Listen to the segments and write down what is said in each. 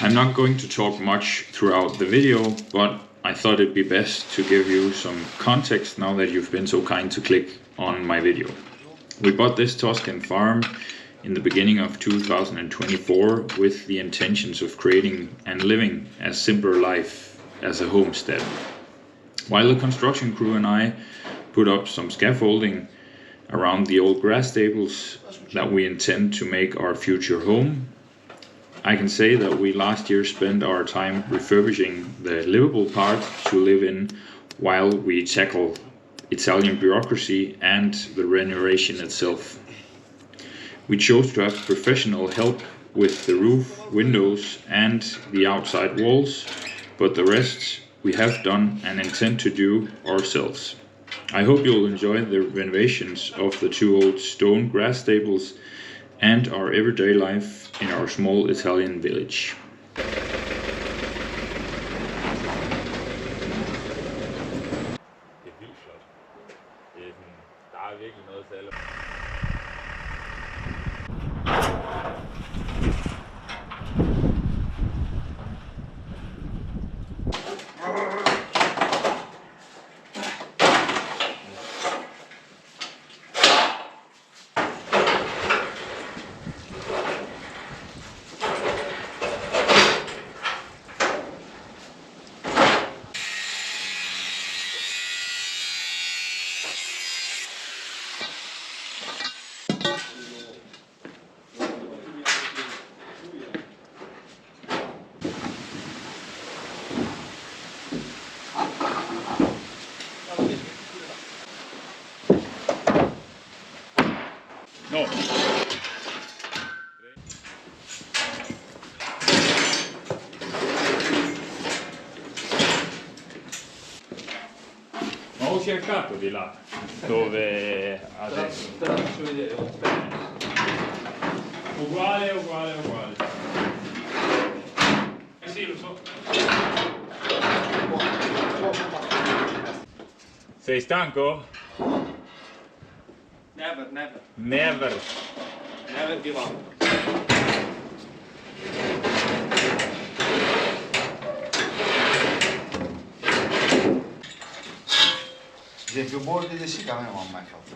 I'm not going to talk much throughout the video, but I thought it'd be best to give you some context now that you've been so kind to click on my video. We bought this Tuscan farm in the beginning of 2024 with the intentions of creating and living a simpler life as a homestead. While the construction crew and I put up some scaffolding around the old grass stables that we intend to make our future home, I can say that we last year spent our time refurbishing the livable part to live in while we tackle Italian bureaucracy and the renovation itself. We chose to have professional help with the roof, windows and the outside walls, but the rest we have done and intend to do ourselves. I hope you'll enjoy the renovations of the two old stone grass stables and our everyday life in our small Italian village. No. Ma ho cercato di là, dove adesso. Te la faccio vedere. Uguale. Sì, lo so. Sei stanco? Never give up. Esempio bordi di sì, a me non ho mai fatto.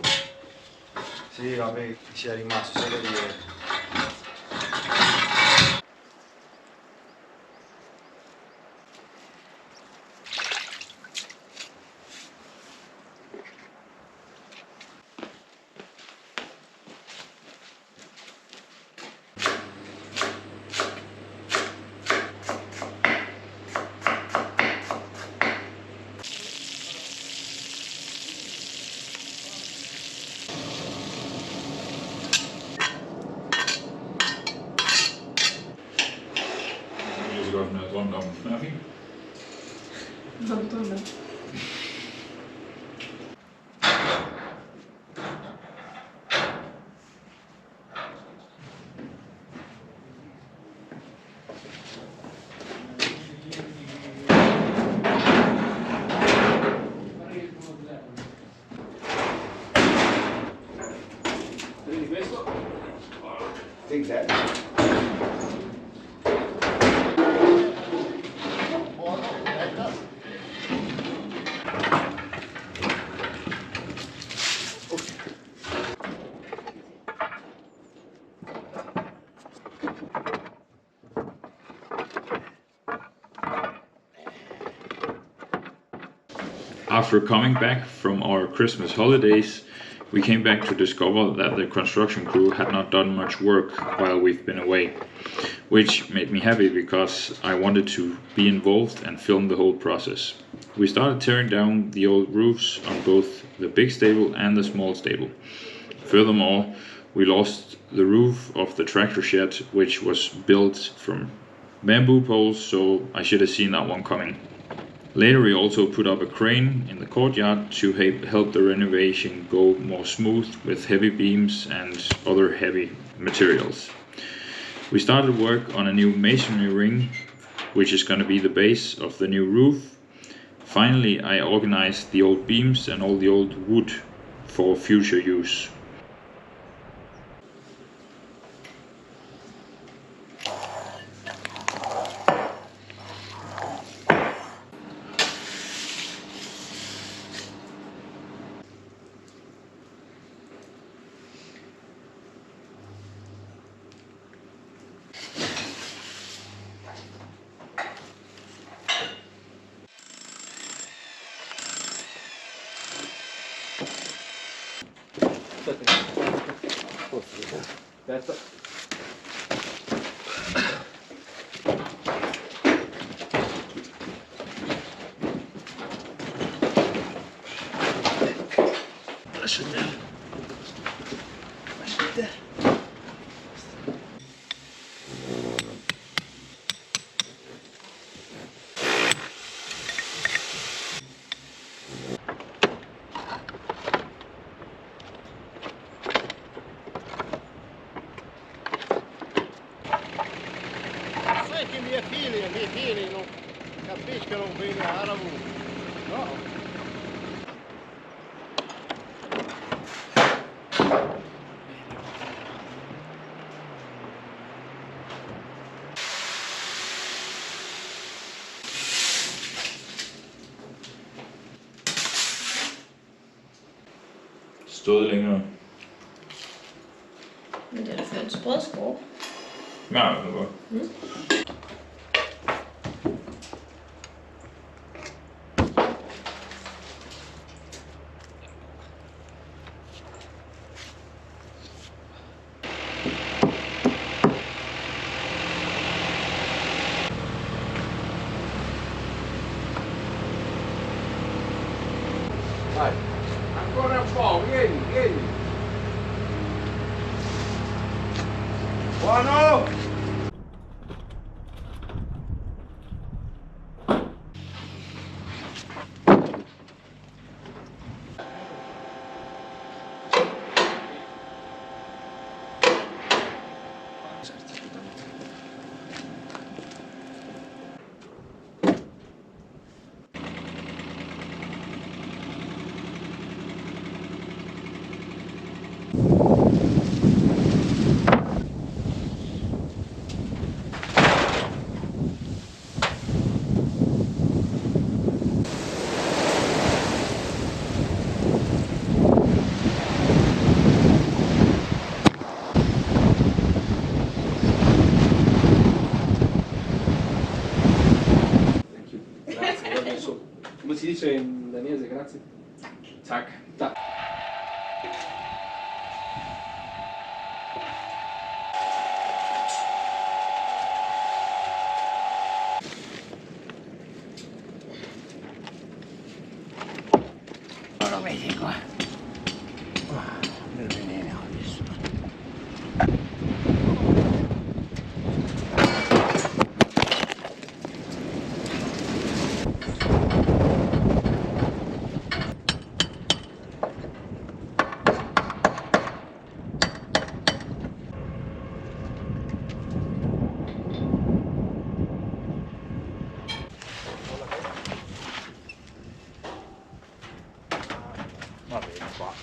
Sì, vabbè, sia rimasto solo ieri. Vedi questo? Take that. After coming back from our Christmas holidays, we came back to discover that the construction crew had not done much work while we've been away, which made me happy because I wanted to be involved and film the whole process. We started tearing down the old roofs on both the big stable and the small stable. Furthermore, we lost the roof of the tractor shed, which was built from bamboo poles, so I should have seen that one coming. Later we also put up a crane in the courtyard to help the renovation go more smooth with heavy beams and other heavy materials. We started work on a new masonry ring, which is going to be the base of the new roof. Finally, I organized the old beams and all the old wood for future use. Aspetta. Lascia andare. Lascia andare. Sai che i miei figli non capiscono bene arabo? No. Stået længere. Men det er da for en sprødskår. Ja, det er godt. Vai. Ancora un po', vieni, vieni. Buono! Come si dice in danese, grazie? Tack. Tack. Ora vedi qua. Del veleno adesso. Va bene qua.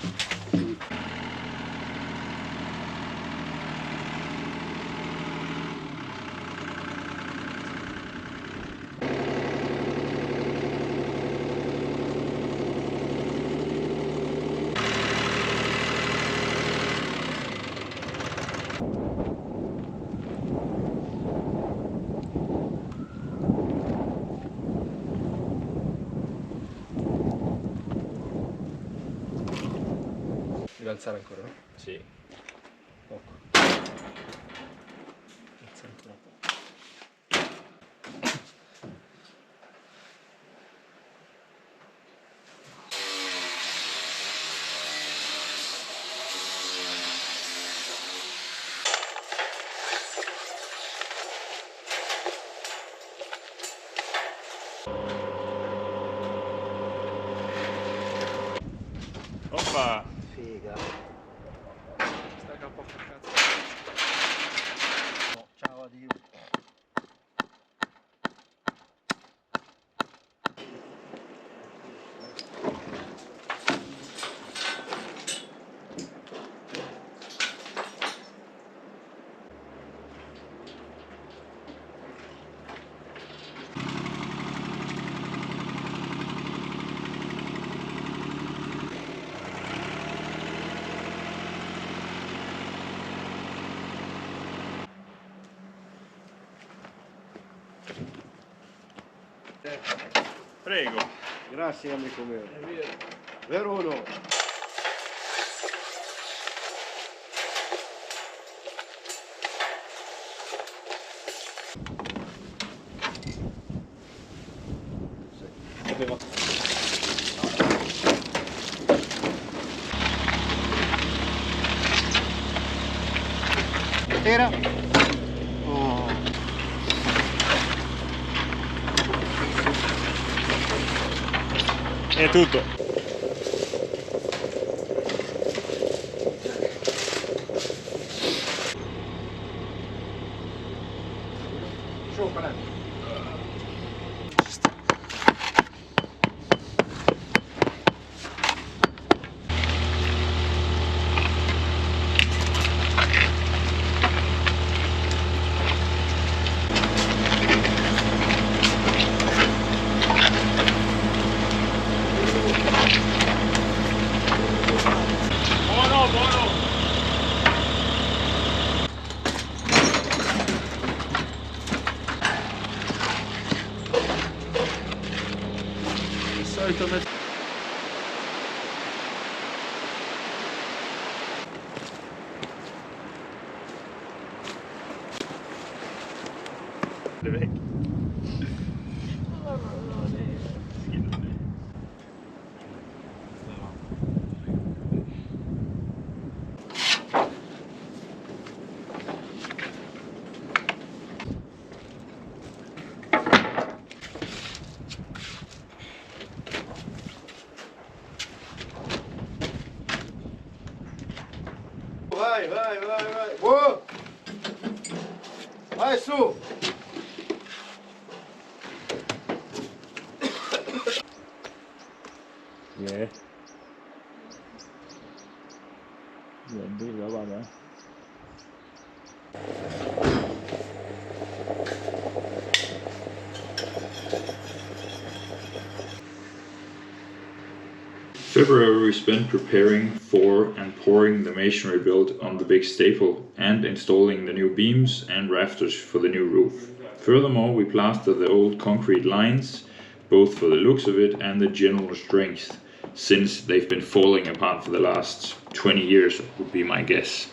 Devi alzare ancora, no? Sì. Poco. Alzare ancora poco. Oppa! Figa. Stacca un po' per cazzo. No, ciao, addio. Prego. Grazie amico mio. Vero o no? Tira. Oh. È tutto. Vai, vai, vai, vai. Boa! Vai su! Yeah. Niente, va bene. February we spent preparing for and pouring the masonry build on the big staple and installing the new beams and rafters for the new roof. Furthermore, we plastered the old concrete lines, both for the looks of it and the general strength, since they've been falling apart for the last 20 years would be my guess.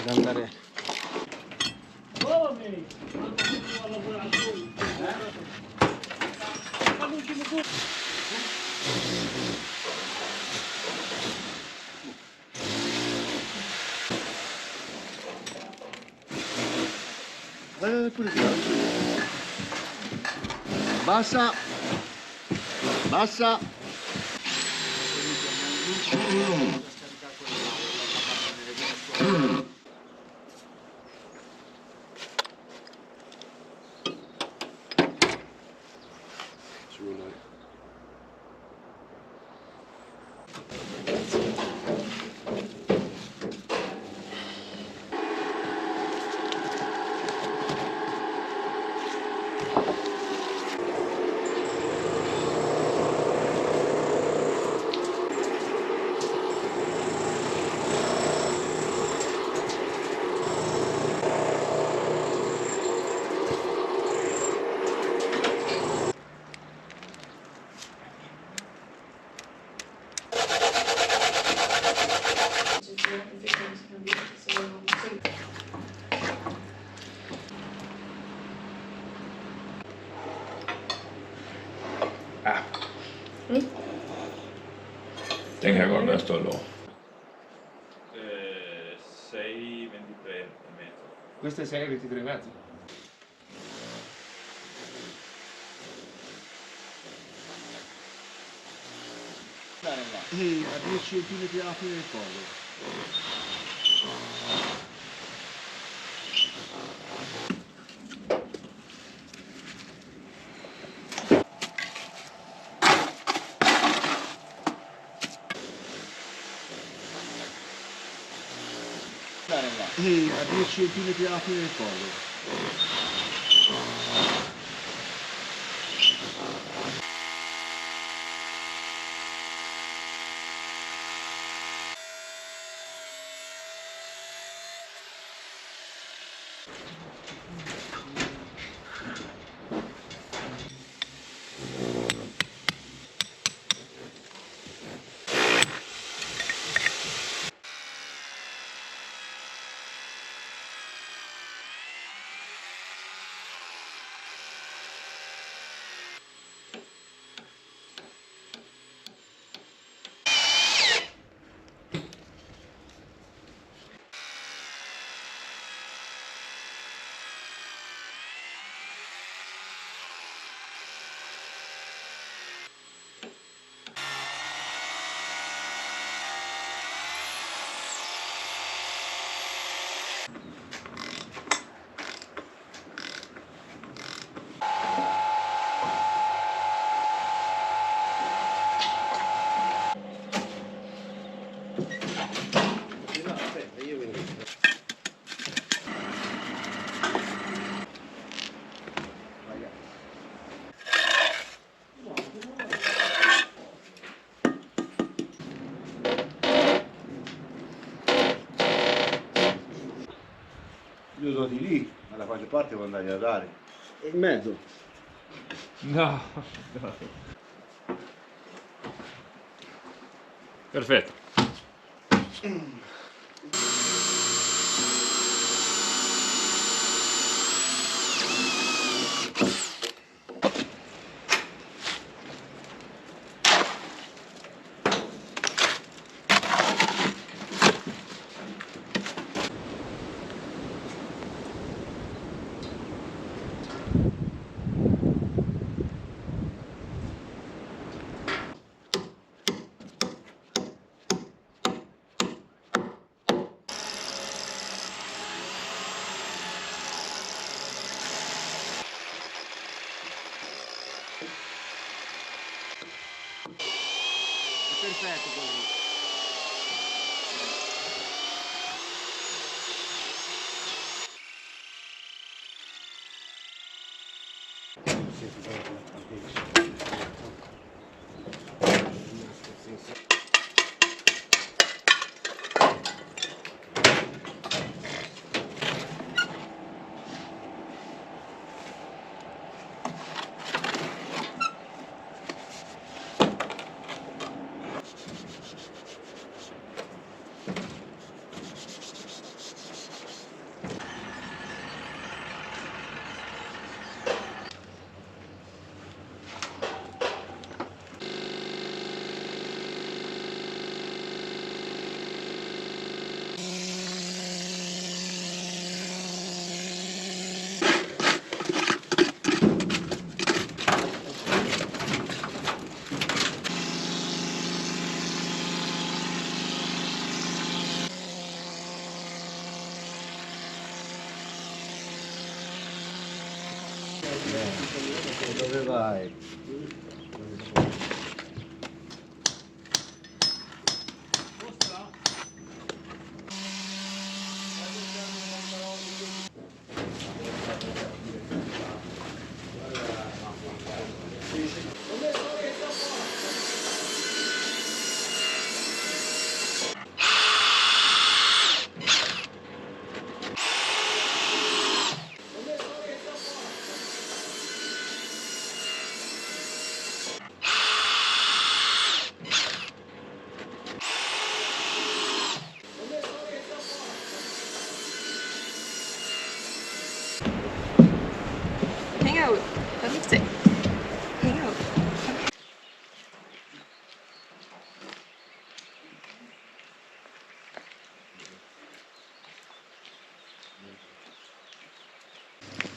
Andare. Vai pure qui. Bassa. Bassa. Den kan jeg godt være stolt over. 6,23 e mezzo. Questo è 6,23 e mezzo. E a 10 cm alla fine del coso. E a 10 centimetri alla fine del collo. Io do di lì, dalla qualche parte può andare a dare. E in mezzo. No. Perfetto. Perfetto così. Dove vai? Hang out. Let me sit. Hang out.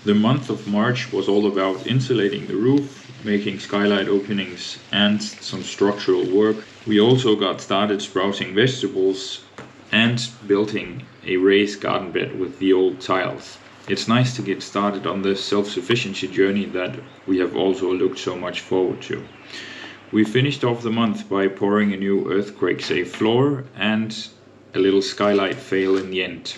The month of March was all about insulating the roof, making skylight openings and some structural work. We also got started sprouting vegetables and building a raised garden bed with the old tiles. It's nice to get started on this self-sufficiency journey that we have also looked so much forward to. We finished off the month by pouring a new earthquake-safe floor and a little skylight fail in the end.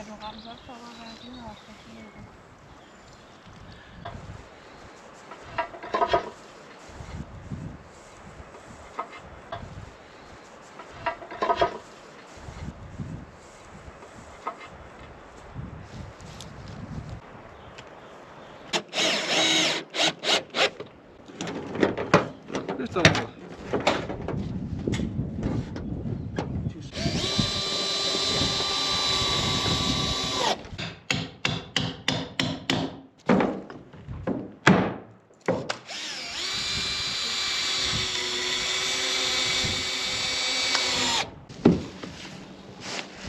du ramsaft aber Ding auf der Tiere. Questo è un po'.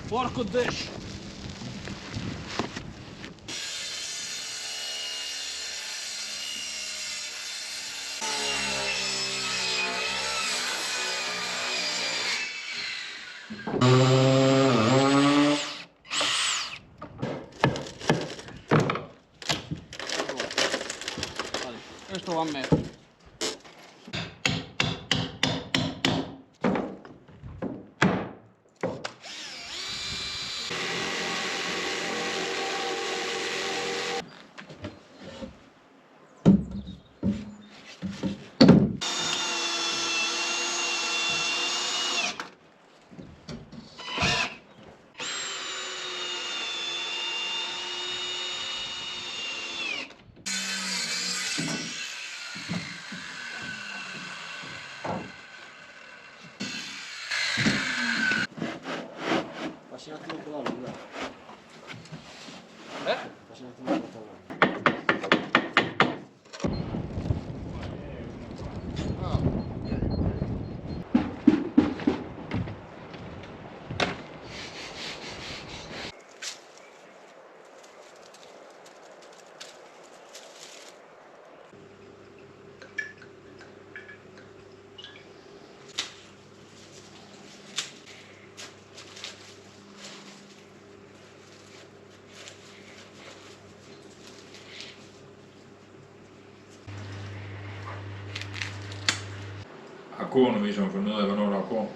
Porco dash! Questo va a me. Facci un attimo con la luna. Facci un attimo con la luna. Har koen ligesom fundet ud af, hvornår der er ko?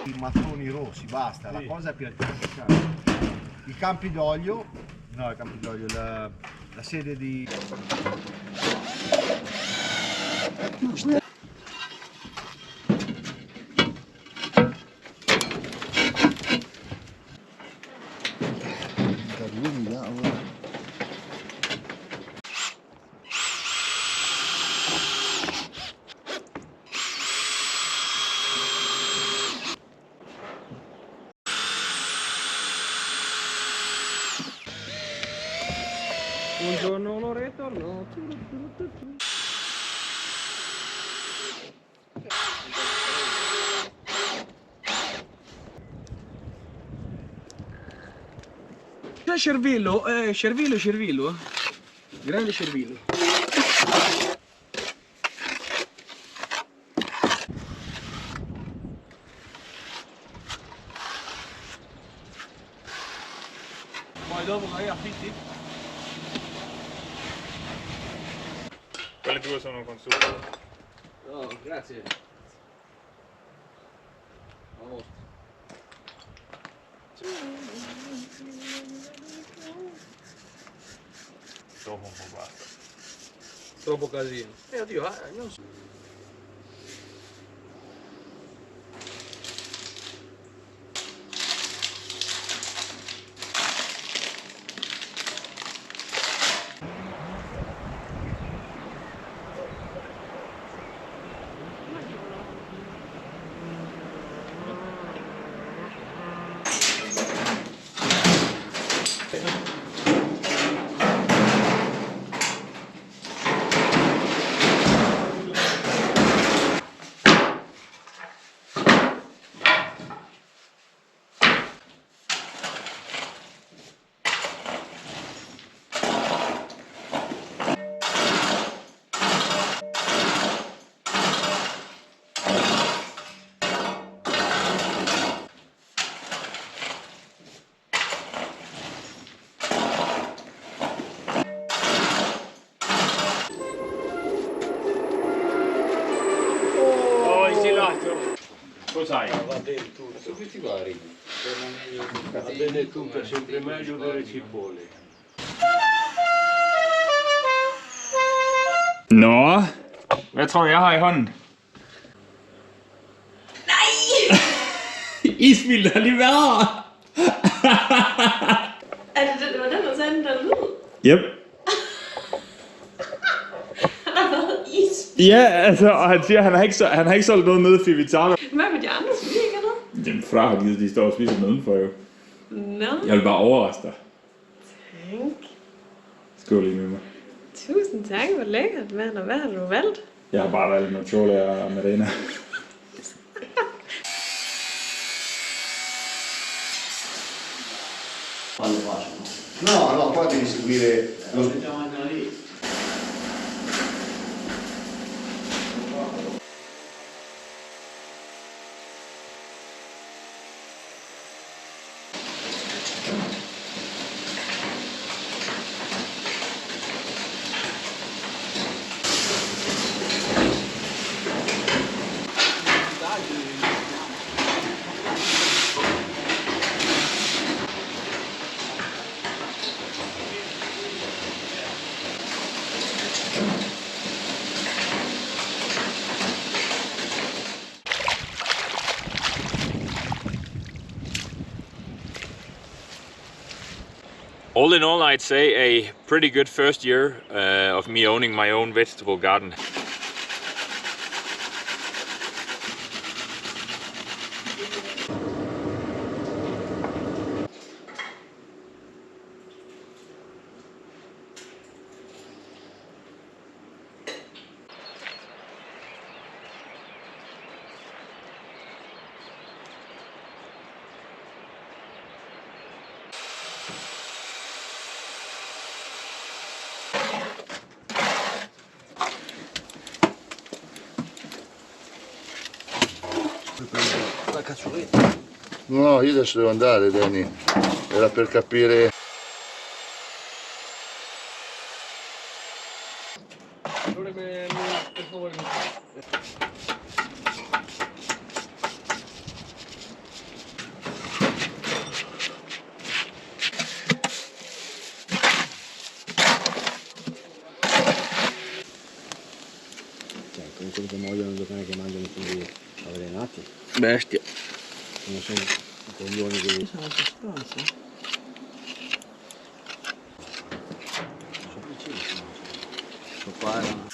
I mattoni rossi, basta, la cosa è più i campi d'olio, no, i campi d'olio, la sede di... Un giorno lo ritorno. C'è cervello, cervello. Grande cervello. Poi dopo magari affitti? Quelle due sono con succo. No, grazie. A vostro. Dopo un po' basta. Troppo casino. Oddio, non so. sai. Va bene tutto. Sono questi vari. Va bene tutto, è sempre meglio avere cipolle. Nå, hvad tror du, jeg har i hånden? Nej! Isvildt har lige været her. Det var den, der sagde den der lyd? Yep. Han har været is. Ja, altså, og han siger, han har ikke solgt noget nede i Fivitano. Hvad med de andre? Skal vi ikke have noget? Jamen, fra har de står og spiser nedenfor jo. Nå. Jeg vil bare overraske dig. Tak. Skål lige med mig. Tusind tak, hvor lækkert, mand. Og hvad har du valgt? Jeg har bare valgt noget chole og Marina. No, qua devi seguire lo... All in all, I'd say a pretty good first year of me owning my own vegetable garden. No, io adesso devo andare, Danny. Era per capire. Con quelli che muoiono giocare che mangiano quelli avvelenati. Bestia. Non sono i coglioni quelli. Sono più stronzi. Sono piccini. Sono qua.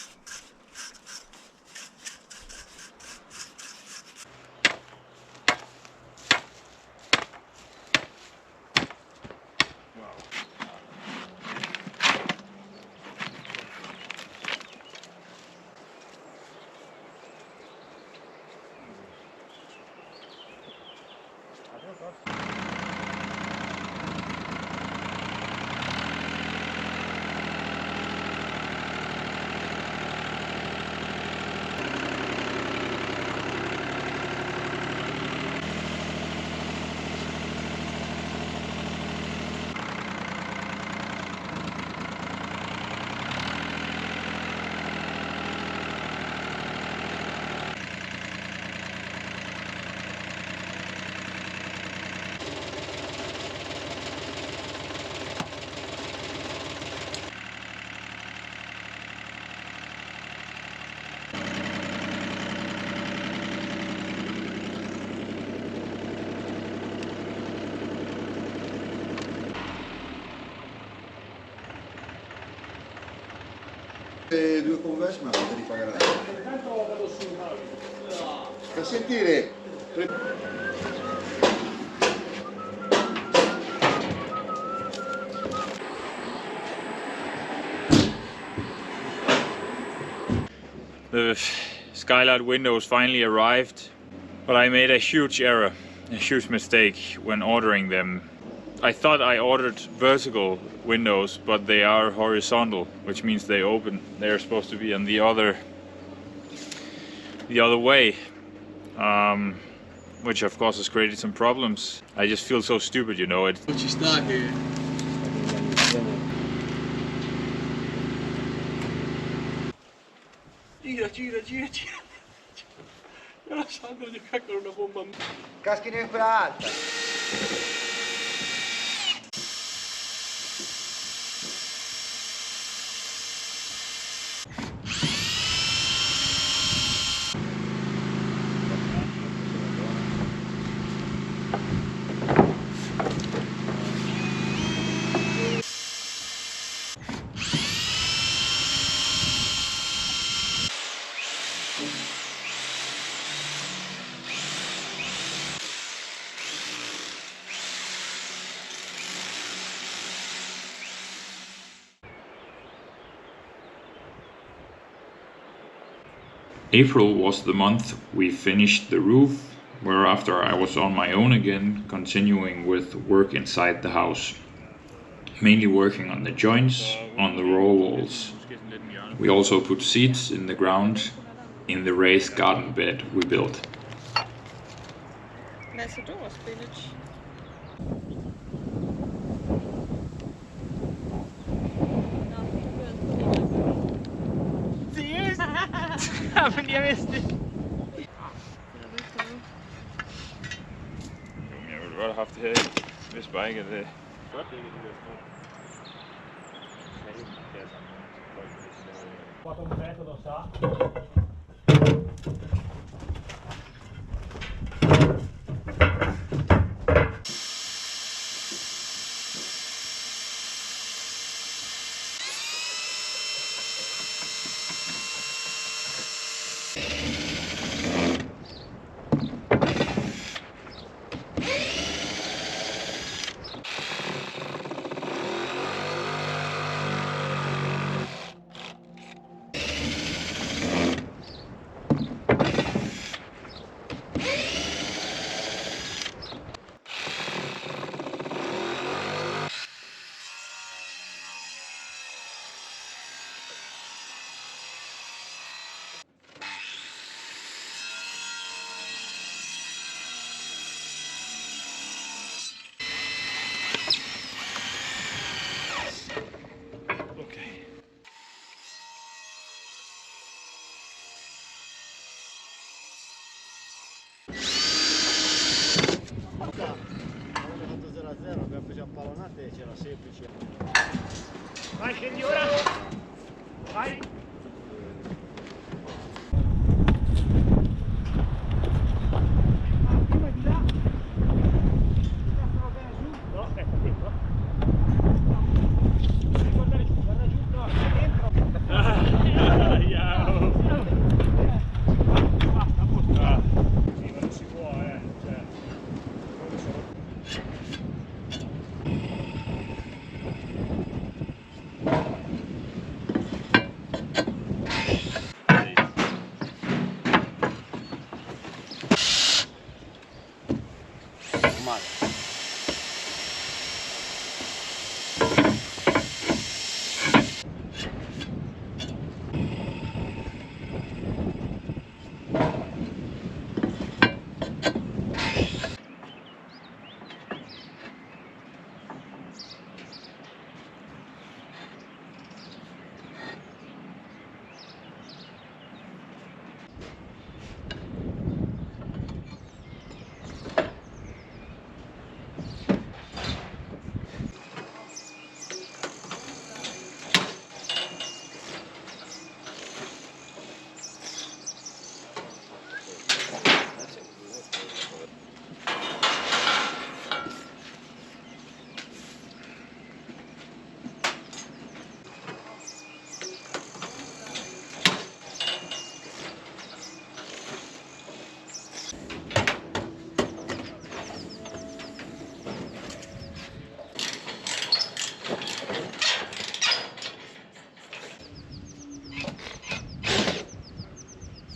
Due conversi ma devi pagare la per sentire. The skylight windows finally arrived, but I made a huge error, a huge mistake when ordering them. I thought I ordered vertical windows, but they are horizontal, which means they open. They're supposed to be on the other way, which of course has created some problems. I just feel so stupid, you know. Non ci sta che... Gira. lasciandolo giocare con una bomba. Caschi in quella alta. April was the month we finished the roof, whereafter I was on my own again, continuing with work inside the house. Mainly working on the joints, on the raw walls. We also put seeds in the ground, in the raised garden bed we built. Hvad så du spinach? Seriöst? Ja, men jag visste. Jeg ville godt have haft det her, hvis bare ikke det. Quattro un metodo, sa? Abbiamo preso a pallonate e c'era semplice. Vai, scendi ora! Vai! Prima di là! No, aspetta, dentro! Devi guardare giù, guarda giù, no, dentro! Basta, basta! Sì, ma non si può, cioè... Non so.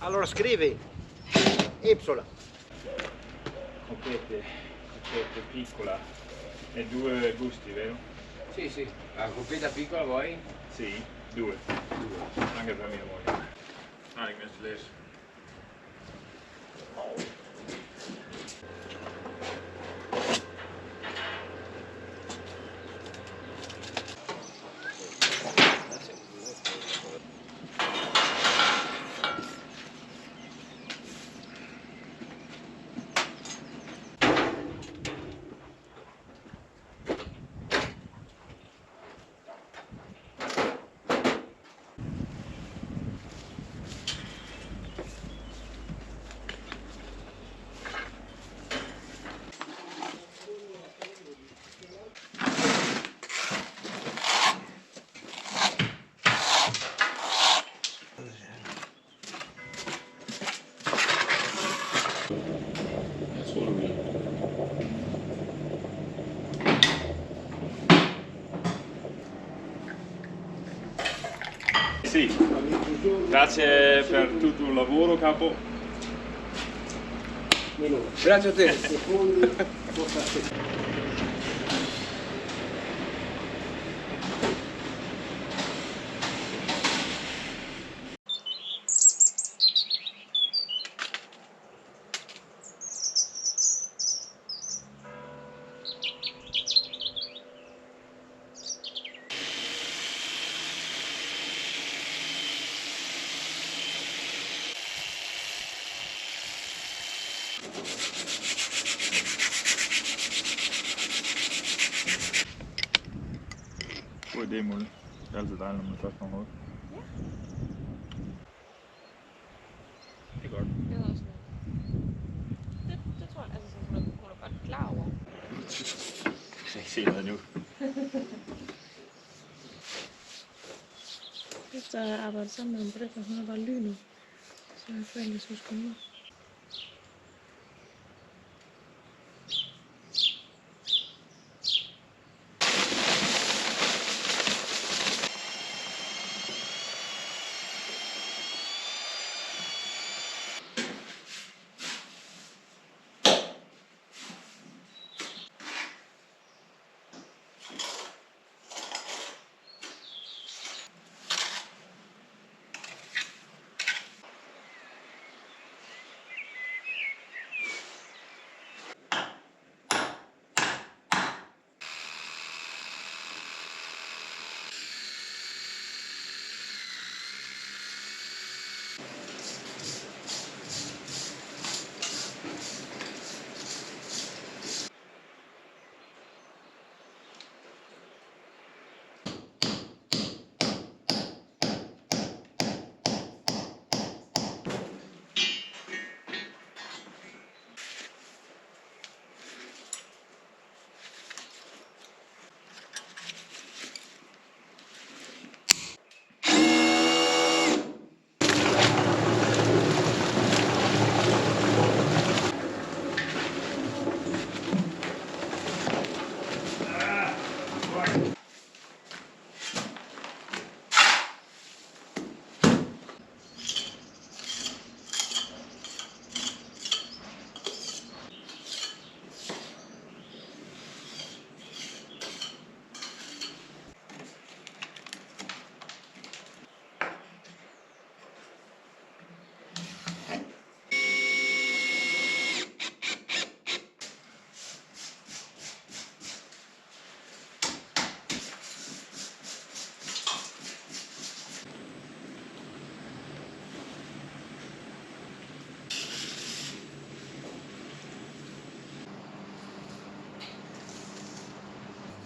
Allora scrivi Y. Copete piccola e 2 gusti, vero? Sì, sì, la coppetta piccola vuoi? Sì, 2. Anche per mia moglie. Ah, ik ben het lezen. sì. Grazie per tutto il lavoro, capo. Grazie a te. God idé, Mulle. Det er altid dejligt, når man først kommer ud. Det er godt. Det er også noget. Det tror jeg, altså sådan, hun er godt klar over. Jeg kan ikke se noget nu. Efter at have arbejdet sammen med ham på det, for hun har bare lynet. Så jeg får egentlig så skummer.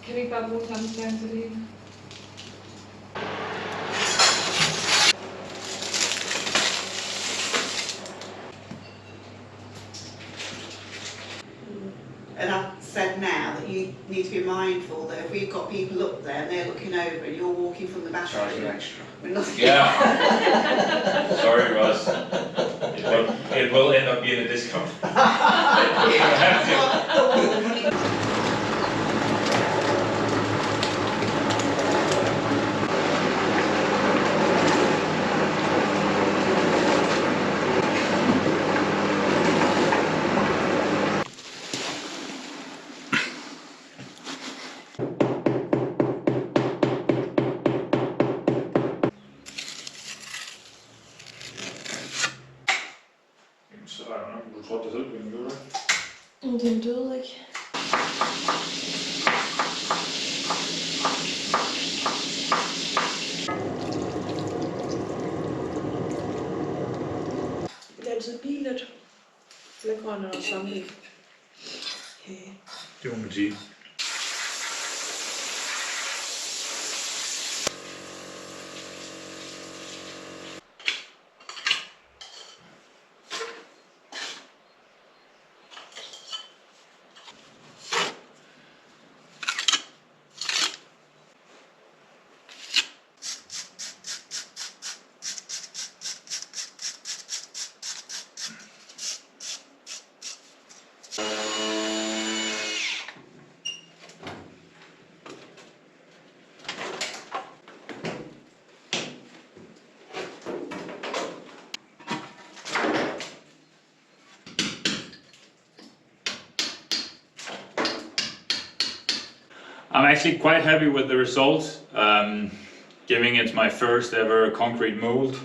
Kan vi ikke bare bruge samme skærm til det hele? And I've said now that you need to be mindful that if we've got people up there and they're looking over and you're walking from the back Charge you extra. we're not Yeah. Sorry, Russ. It will end up being a discount. Så er der nok, du tror, det selv bliver gjort, ikke? Den døde ikke. Det er altid bilet. Lækkerne og samlet. Okay. Det må man sige. I'm actually quite happy with the result, giving it my first ever concrete mold.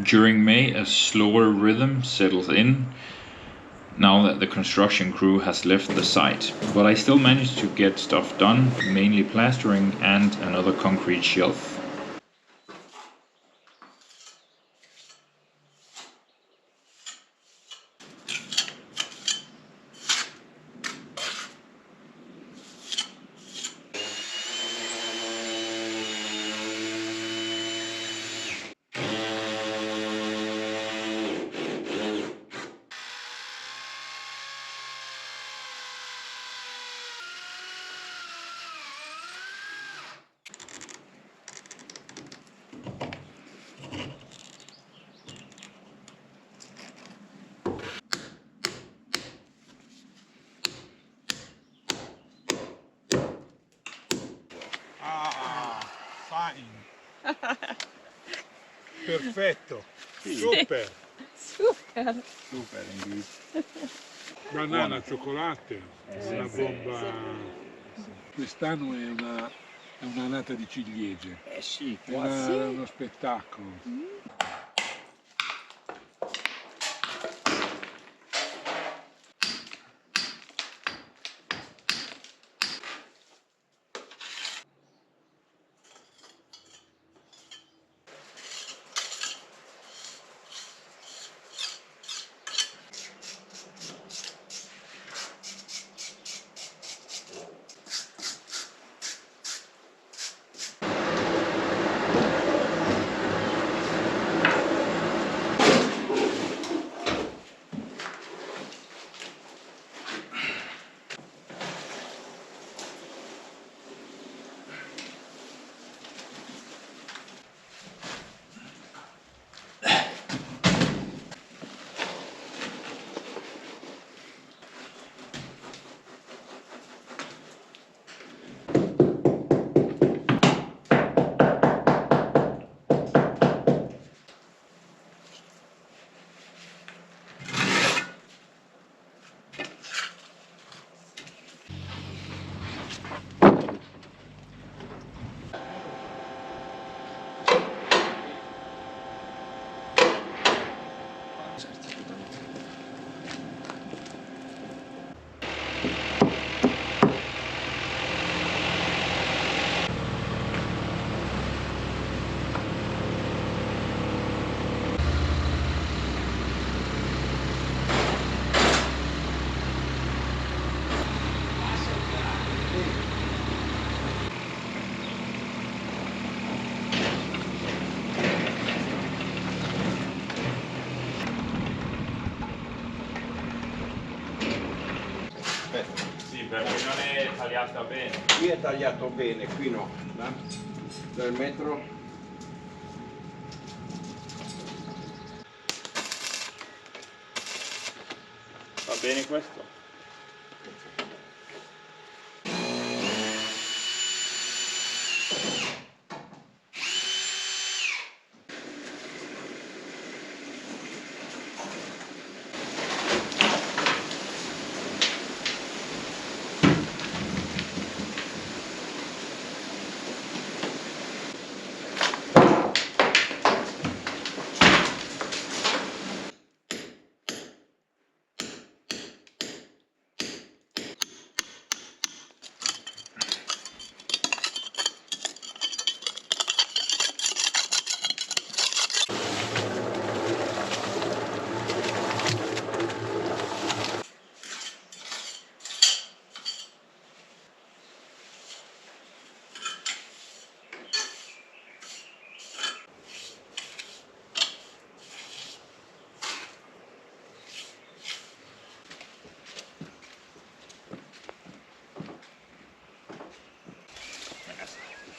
During May, a slower rhythm settles in, now that the construction crew has left the site. But I still managed to get stuff done, mainly plastering and another concrete shelf. Fine. Perfetto. Super. Super. Super indeed. Banana al cioccolato, una bomba. Quest'anno è un'annata di ciliegie. Sì, È uno spettacolo. Sì, perché non è tagliata bene. Qui è tagliato bene, qui no. Del metro. Va bene questo?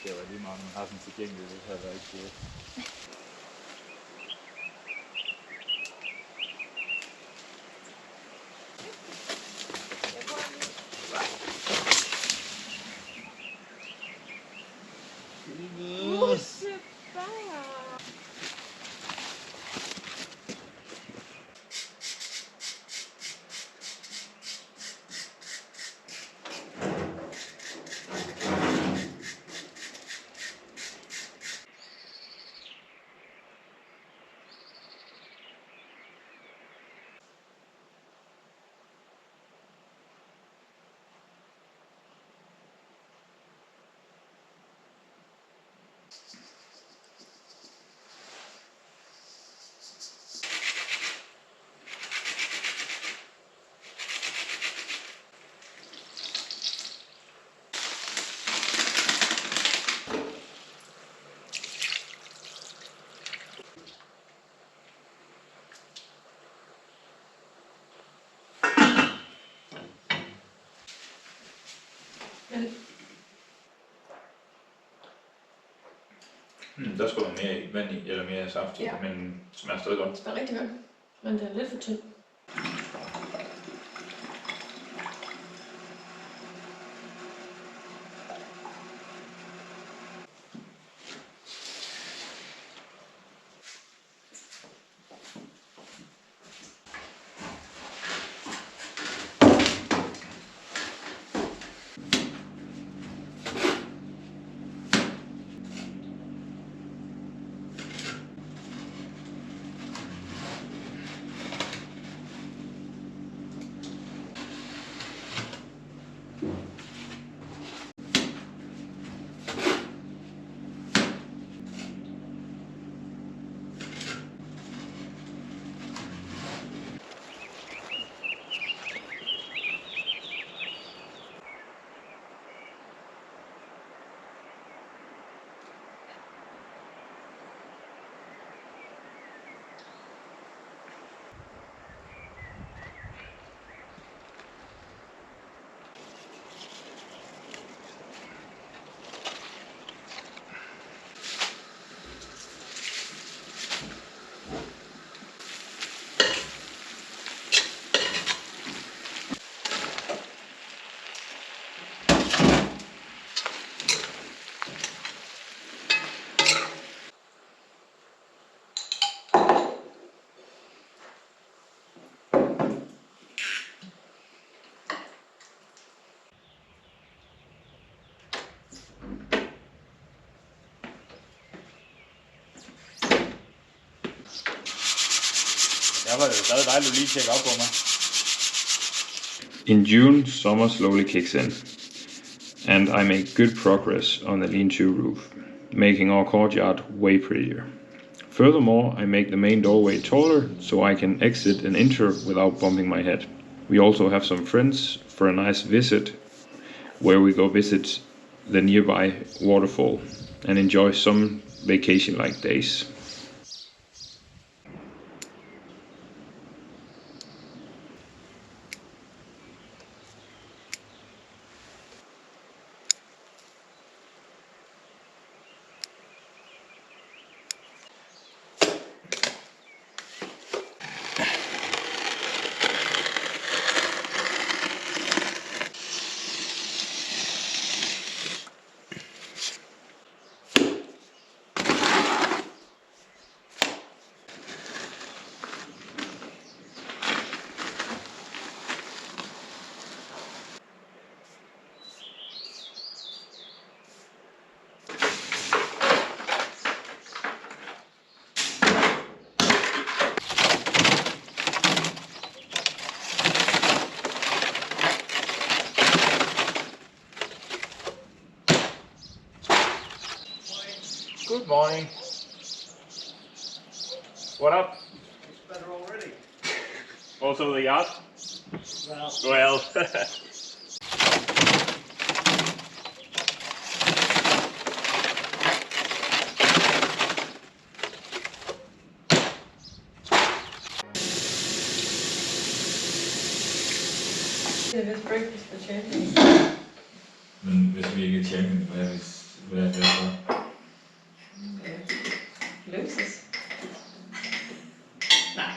Det var lige meget, man har sådan tilgængeligt, det havde været ikke det. Der skulle der mere vand i, eller mere saft i, Ja. men smager stadig godt. Det smager rigtig godt, men det er lidt for tynd. Jeg var det stadig dejligt, at du lige tjekke op på mig. In June, summer slowly kicks in, and I make good progress on the lean-to roof, making our courtyard way prettier. Furthermore, I make the main doorway taller so I can exit and enter without bumping my head. We also have some friends for a nice visit, where we go visit the nearby waterfall and enjoy some vacation-like days. Good morning. What up? It's better already. Also the yacht? Well, Well. Det er vist breakfast for champions. Men hvis vi ikke er champion, hvad er det så? Luksus. Nej.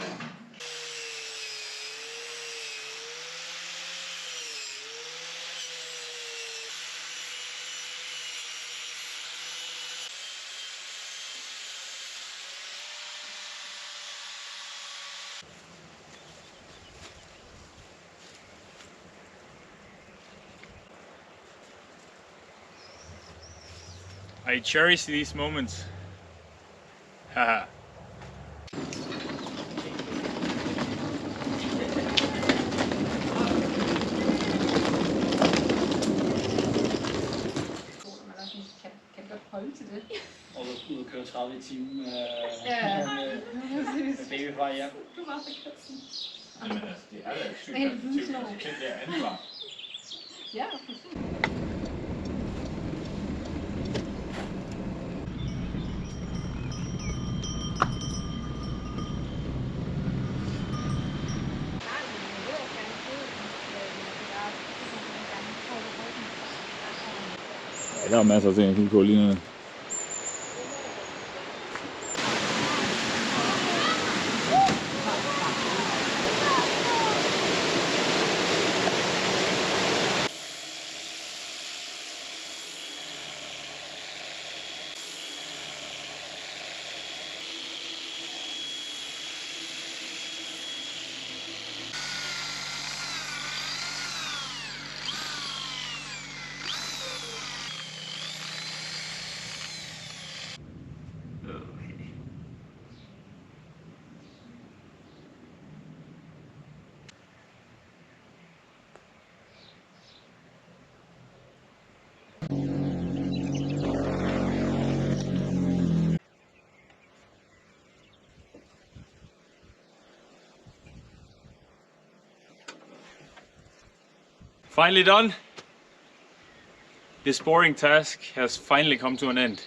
I cherish these moments. Haha. Kan godt holde til det. Og så ud og køre 30 timer Ja, med babyfar hjem. Du var så kødsen. Jamen altså, det er da sygt. Helt fuldslået. Det der ansvar. Ja, præcis. Ja, der er masser af ting at kigge på lige nu. Finally done. This boring task has finally come to an end.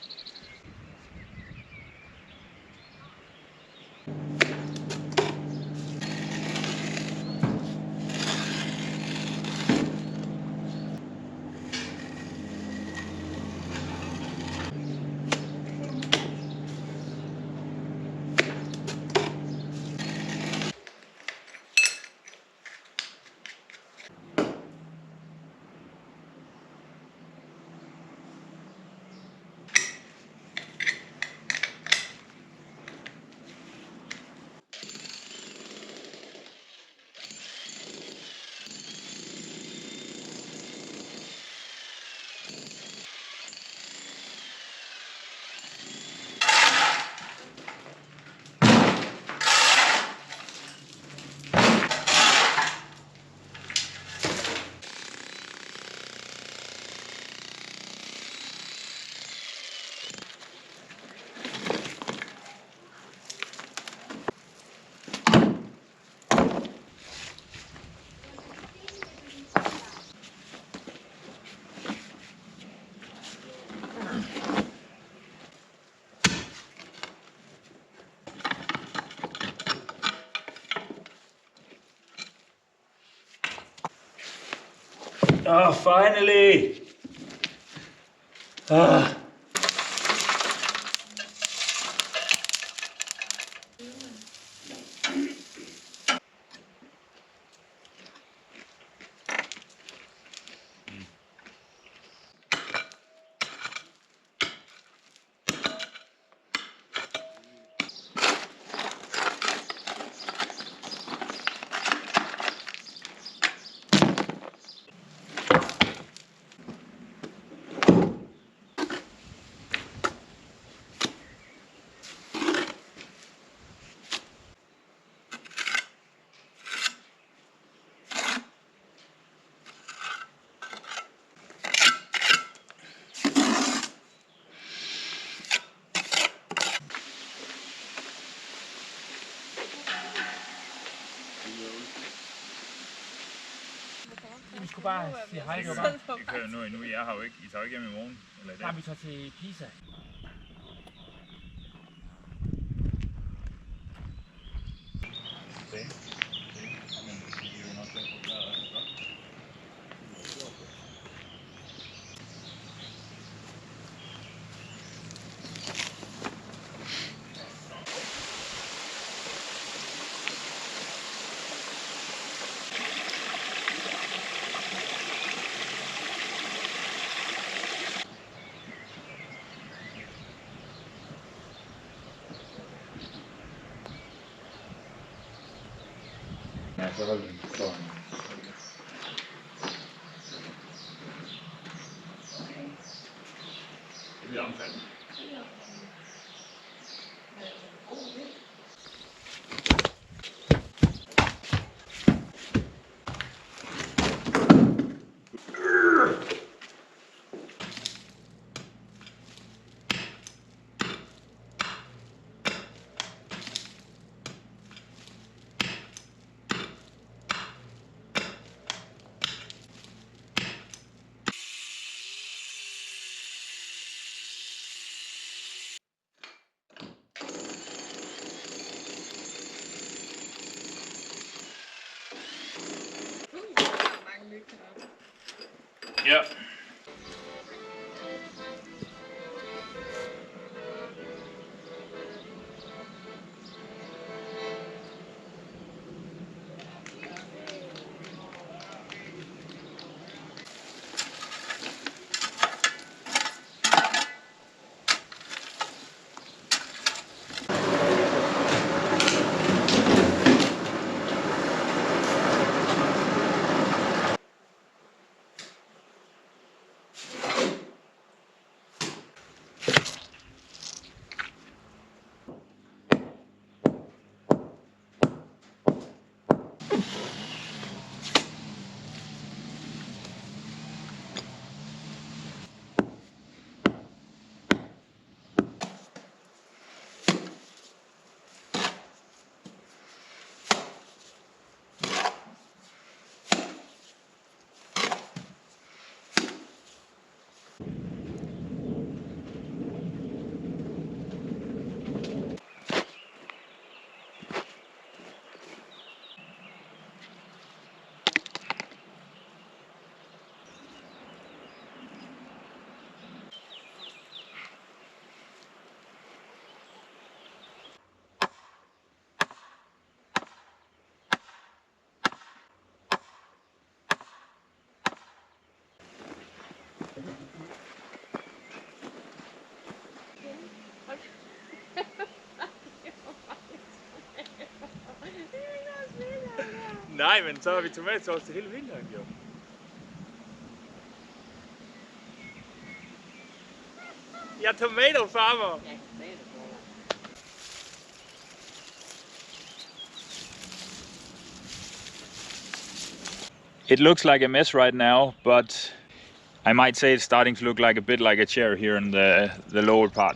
Oh, finally! Vi skulle bare sige hej, det var bare. I kører nu endnu, jeg har jo ikke. I tager jo ikke hjem i morgen, eller i dag. Nej, vi tager til Pisa. Ja, så hold den foran. Det bliver omfattende. Ja. Nej, men så har vi tomatsauce til hele vinteren, jo. Jeg er tomato farmer. It looks like a mess right now, but I might say it's starting to look like a bit like a chair here in the lower part.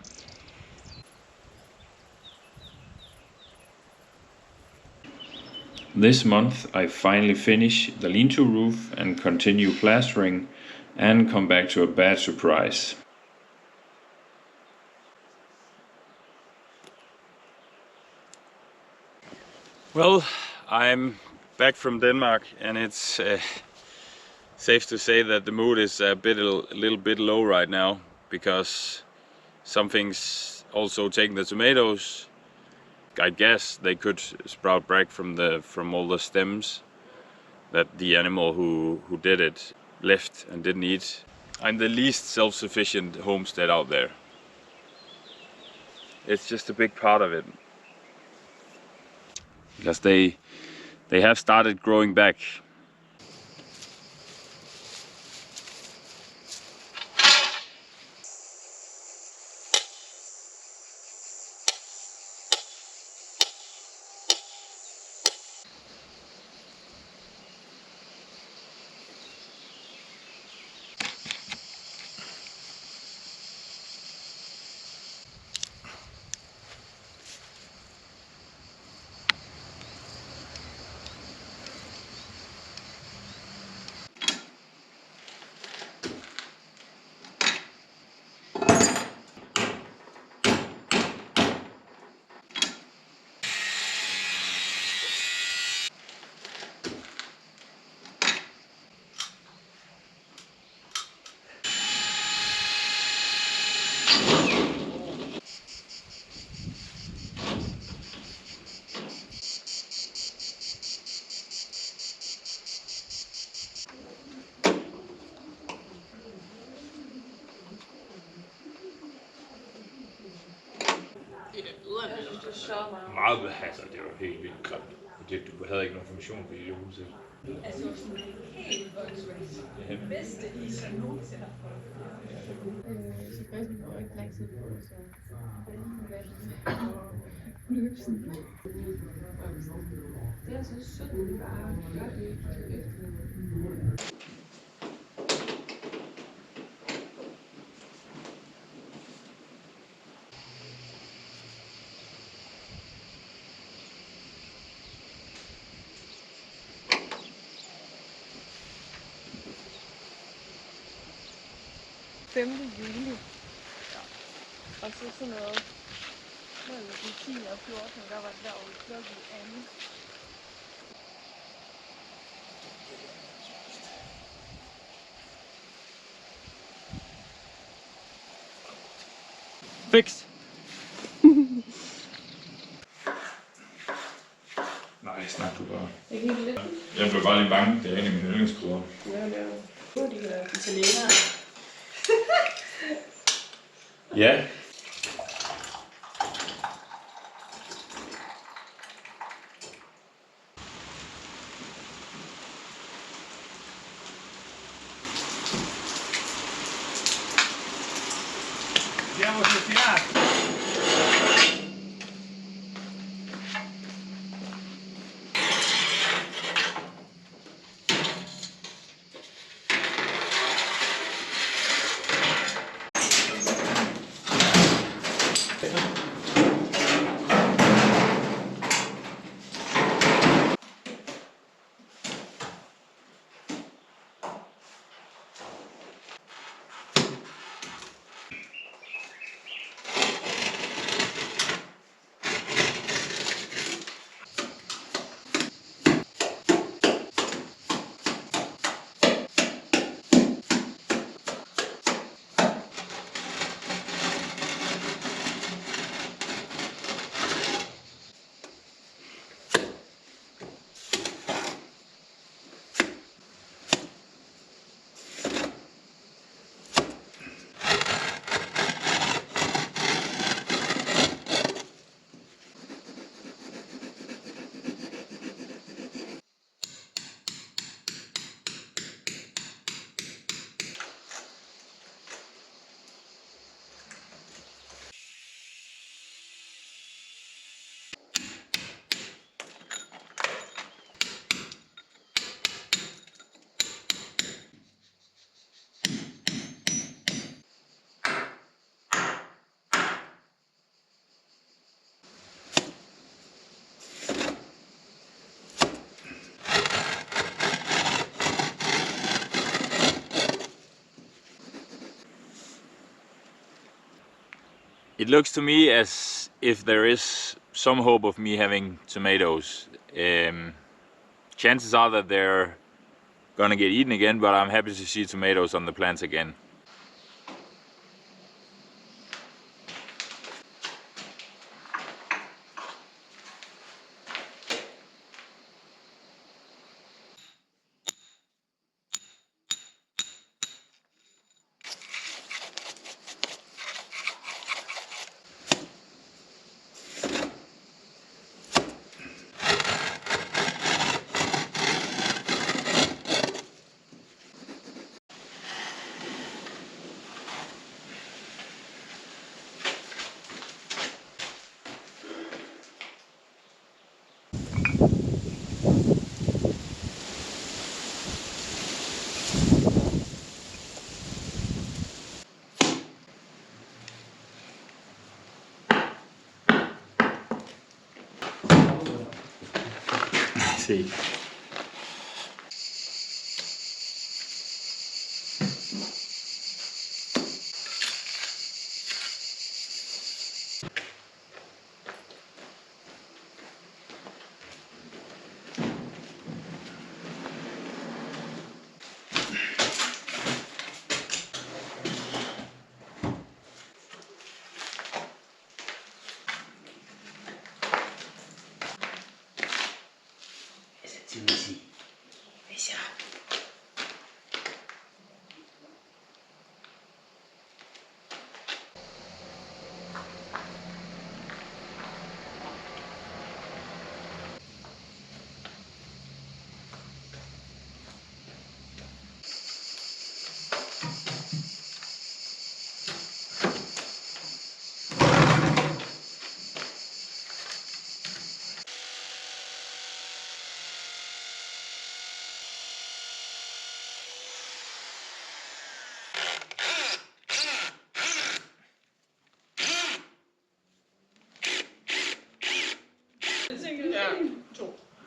This month I finally finish the lean-to roof and continue plastering and come back to a bad surprise. Well, I'm back from Denmark and it's safe to say that the mood is a little bit low right now because something's also taking the tomatoes. I guess they could sprout back from all the stems that the animal who did it left and didn't eat. I'm the least self-sufficient homestead out there. It's just a big part of it. Because they have started growing back. Meget, altså det var helt vildt grimt. Du havde ikke nogen information på det huset. Altså, det var sådan helt voldsomt. Bedste is, jeg nogensinde har fået. Så Christen var ikke lang tid på, så løbsen. Det er så sødt, bare gør det ikke. Juli. Ja. Og så sådan noget mellem 10 og 14, der var det derovre klokken 2. Fix! Nej, snak du bare. Jeg blev bare lige bange, det er en af mine yndlingskrydder. Ja, det er jo de her italienere. Ja. Andiamo sul fiato. It looks to me as if there is some hope of me having tomatoes. Chances are that they're gonna get eaten again, but I'm happy to see tomatoes on the plants again. See.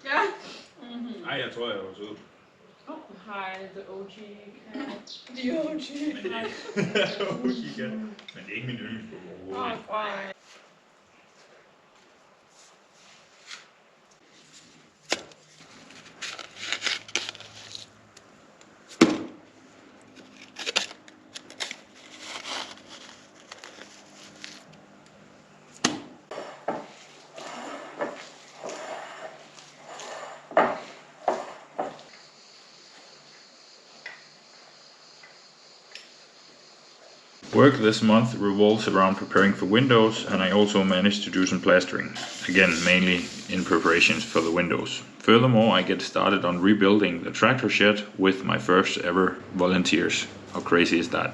Ja. Ej, jeg tror, jeg var sød. Hi, the OG cat. The OG cat. OG cat. Men det er ikke min yndlingsbog overhovedet. Fine. Work this month revolves around preparing for windows, and I also managed to do some plastering, again mainly in preparations for the windows. Furthermore, I get started on rebuilding the tractor shed with my first ever volunteers. How crazy is that?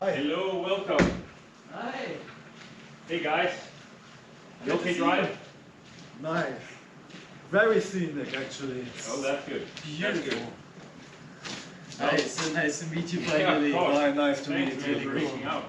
Hello, welcome. Hi. Hey guys. You okay drive? Nice. Very scenic, actually. Oh, that's good. That's good. Hi, so nice to meet you Yeah, finally. of course. Hi, nice to Thanks, meet man, you. for reaching out.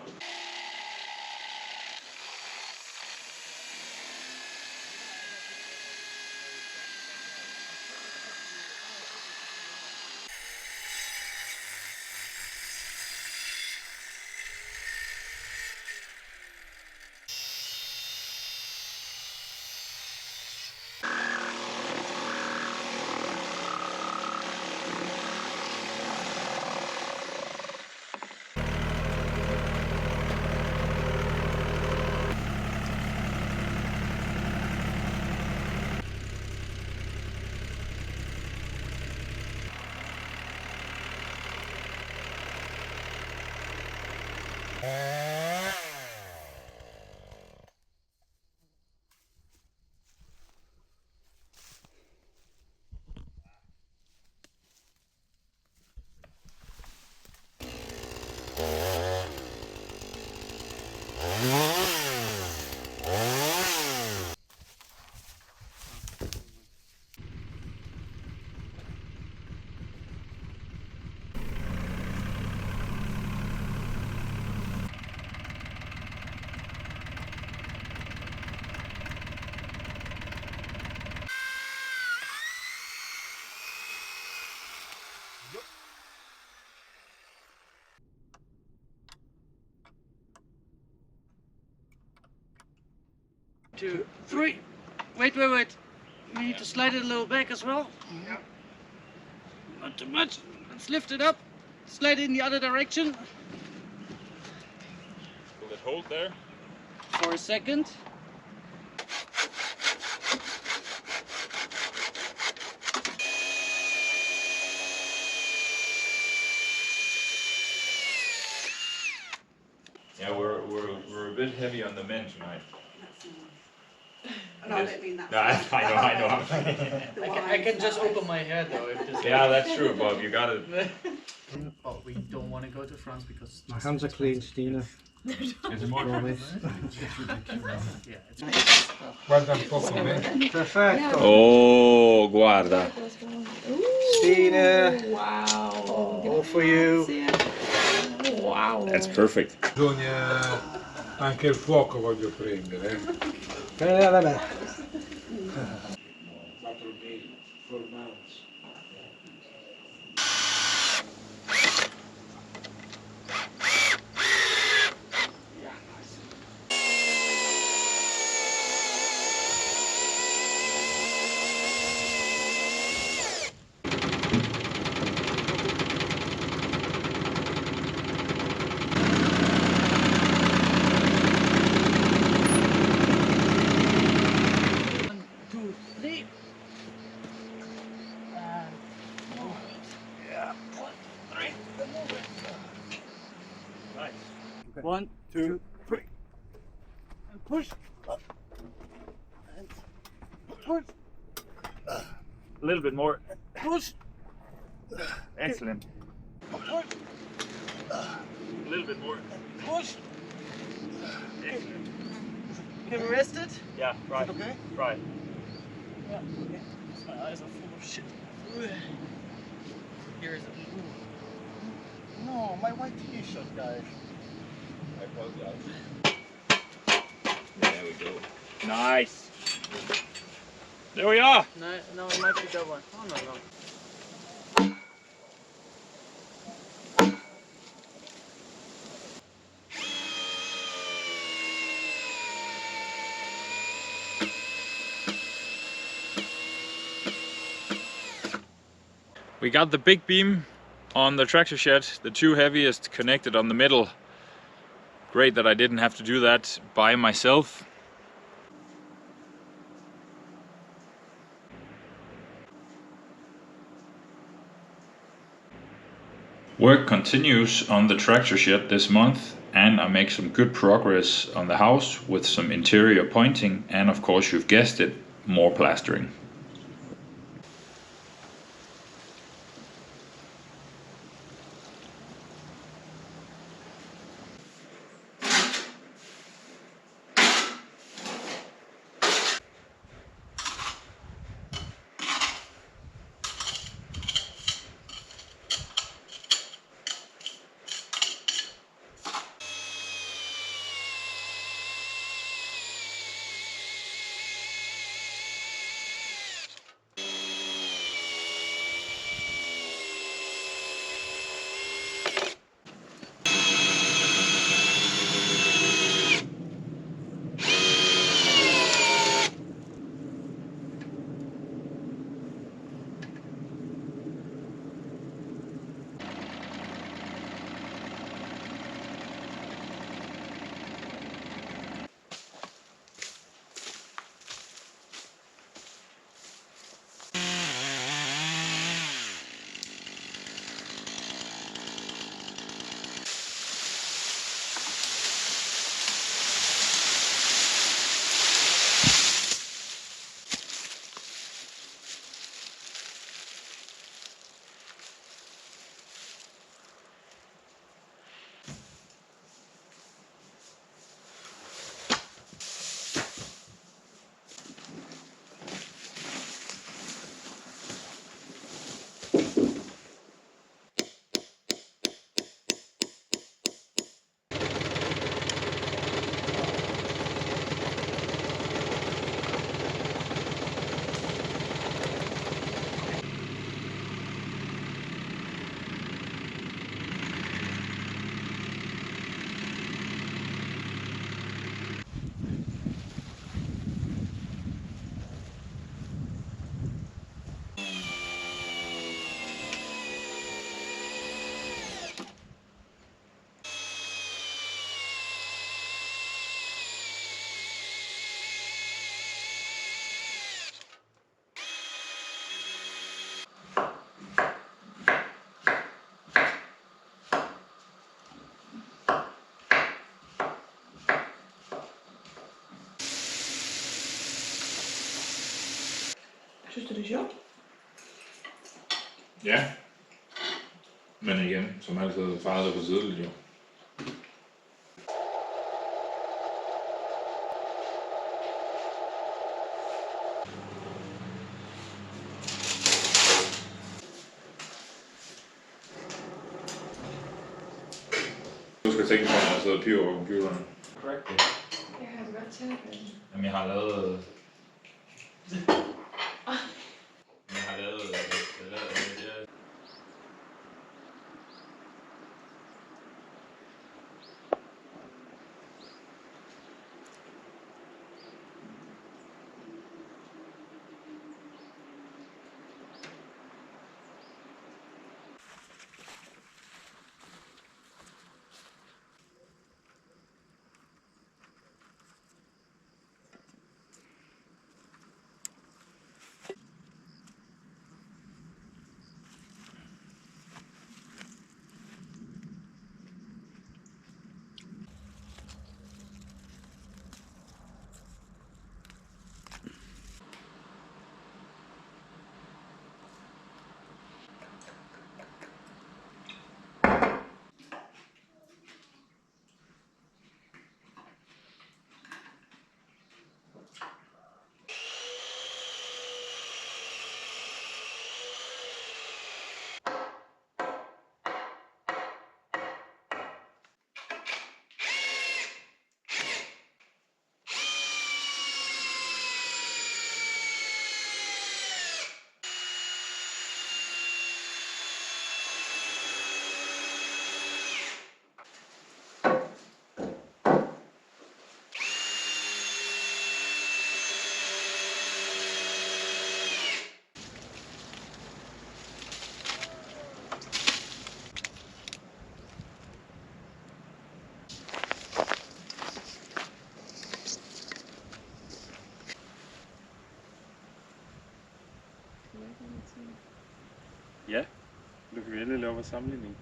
Two, three. Wait. We need to slide it a little back as well. Yeah. Not too much. Let's lift it up. Slide it in the other direction. Will it hold there? For a second. Yeah, we're a bit heavy on the men tonight. No, I don't mean that. No, I know. I can just open my hair though if this. Yeah, that's true, Bob. You got it. But we don't want to go to France because My hands are clean, Stina. It's more. yeah, it's Guarda un po' com'è. Perfetto. Oh, guarda. Stina, Wow. all for you. Wow. That's perfect. Bisogna anche il fuoco voglio prendere. Vabbè. One, two, three. And push. And push. A little bit more. Push. Excellent. Push. A little bit more. Push. Excellent. Can we rest it? Yeah, right. Okay. Right. Yeah. Okay. My eyes are full of shit. Here is it. No, my white t-shirt, guys. I apologize. There we go. Nice. There we are. No, it might be that one. Oh no. We got the big beam on the tractor shed, the two heaviest connected on the middle. Great that I didn't have to do that by myself. Work continues on the tractor shed this month, and I make some good progress on the house with some interior pointing and, of course, you've guessed it, more plastering. Synes du, det er sjovt? Ja. Men igen, som altid farligt for tidligt jo. Du skal tænke på, at jeg sidder og piver på computeren. Correct it. Jeg har altså godt tænkt på det. Jamen, jeg har lavet... Jeg har lavet... Ja, du kan vælge at lave sammenligning.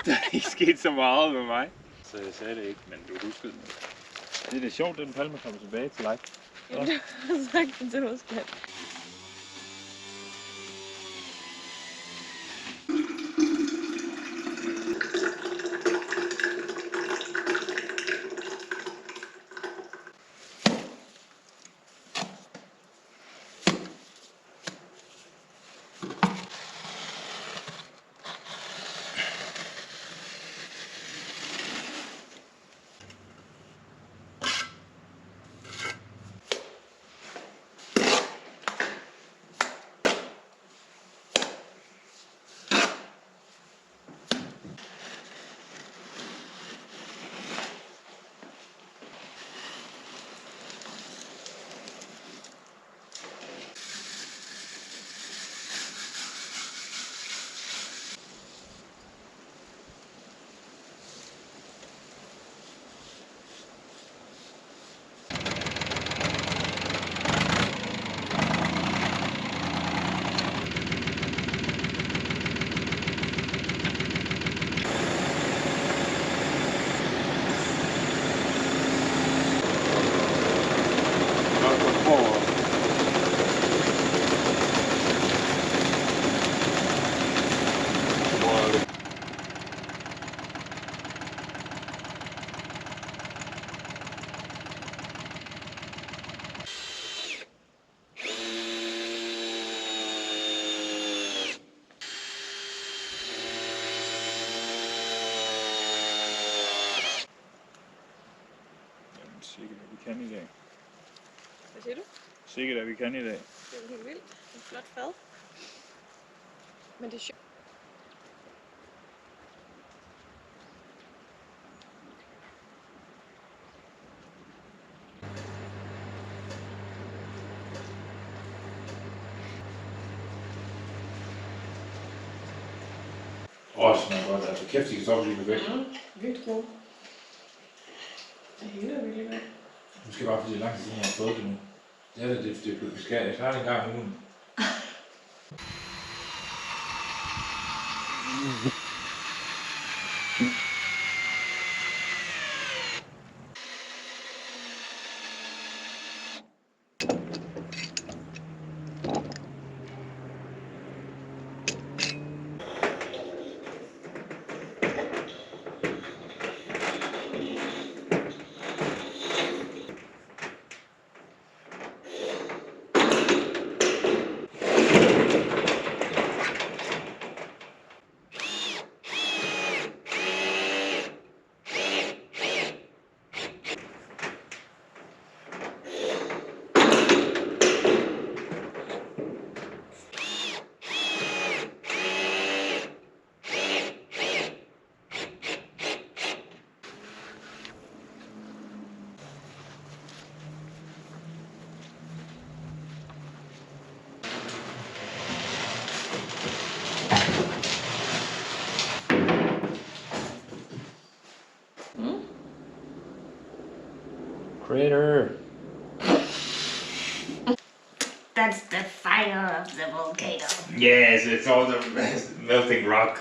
Der er ikke sket så meget med mig. Så jeg sagde det ikke, men du huskede det. Det er lidt sjovt, at den palme kommer tilbage til dig. Jamen, du har sagt det til mig, skat. Sikkert, hvad vi kan i dag. Hvad siger du? Sikkert, hvad vi kan i dag. Det er jo helt vildt. En flot fad. Men det er sjovt. Smager godt. Altså kæft, de kartofler lige væk. Vildt gode. Det hele er virkelig godt. Måske bare fordi det er lang tid siden, jeg har fået det nu. Det er det er blevet beskæret. Jeg klarer det en gang i ugen. Crater. That's the fire of the volcano. Yes, it's all the melting rock.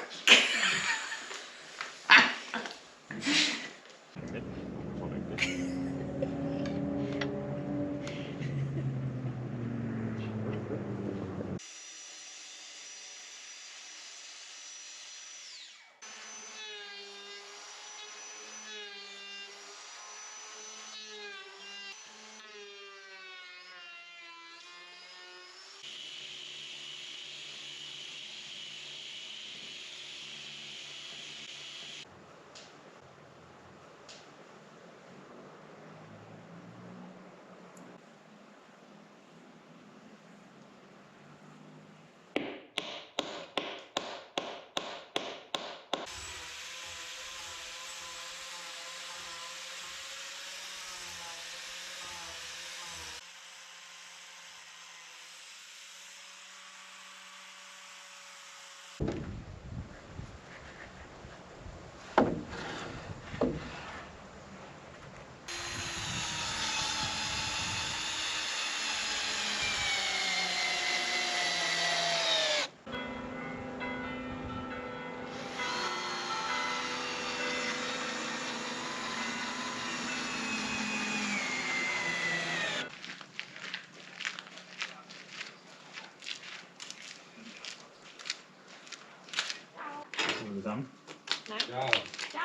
Ciao.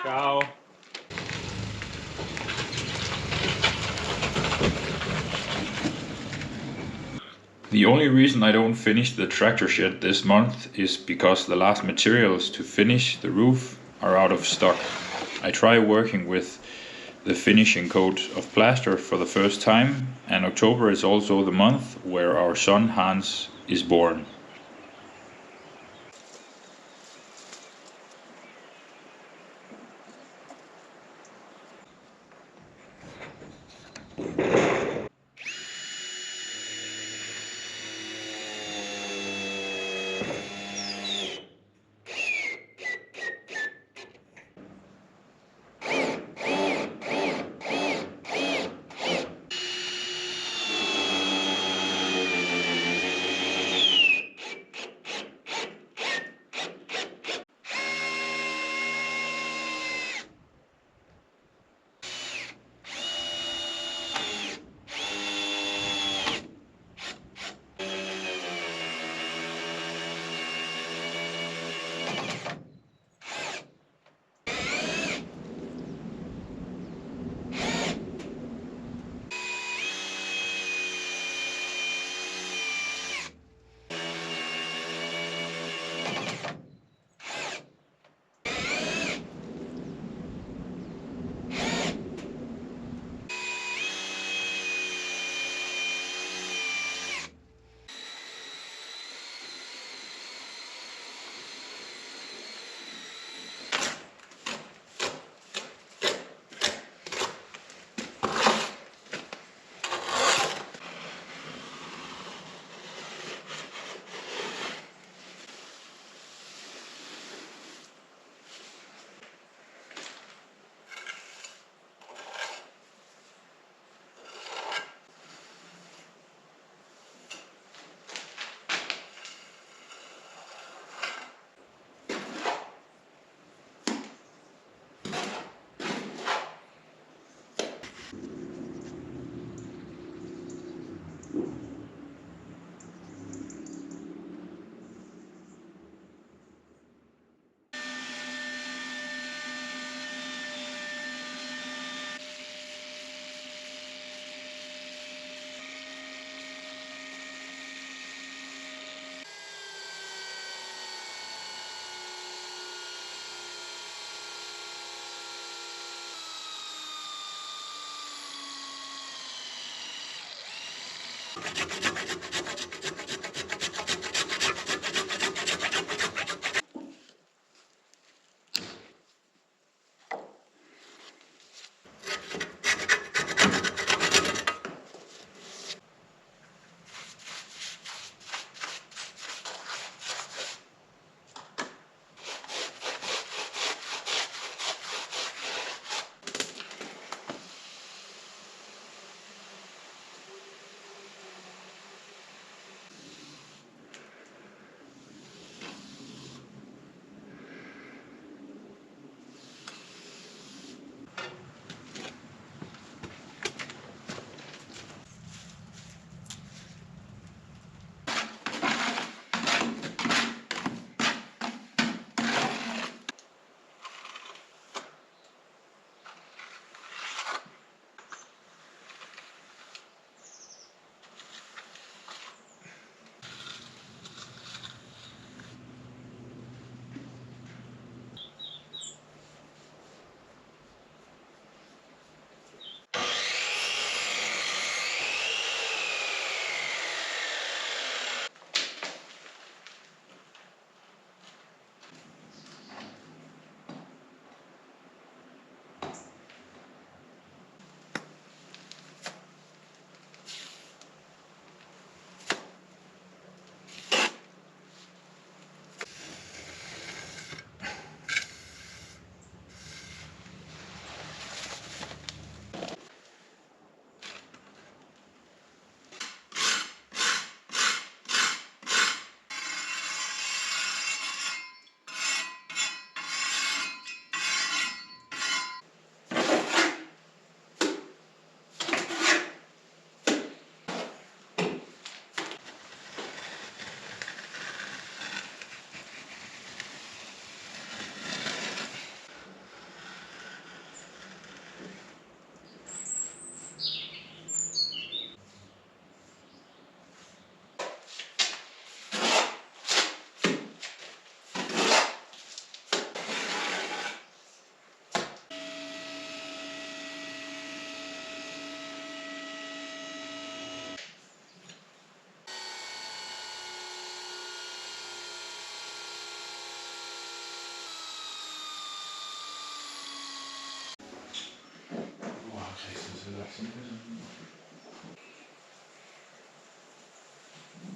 Ciao. The only reason I don't finish the tractor shed this month is because the last materials to finish the roof are out of stock. I try working with the finishing coat of plaster for the first time, and October is also the month where our son Hans is born.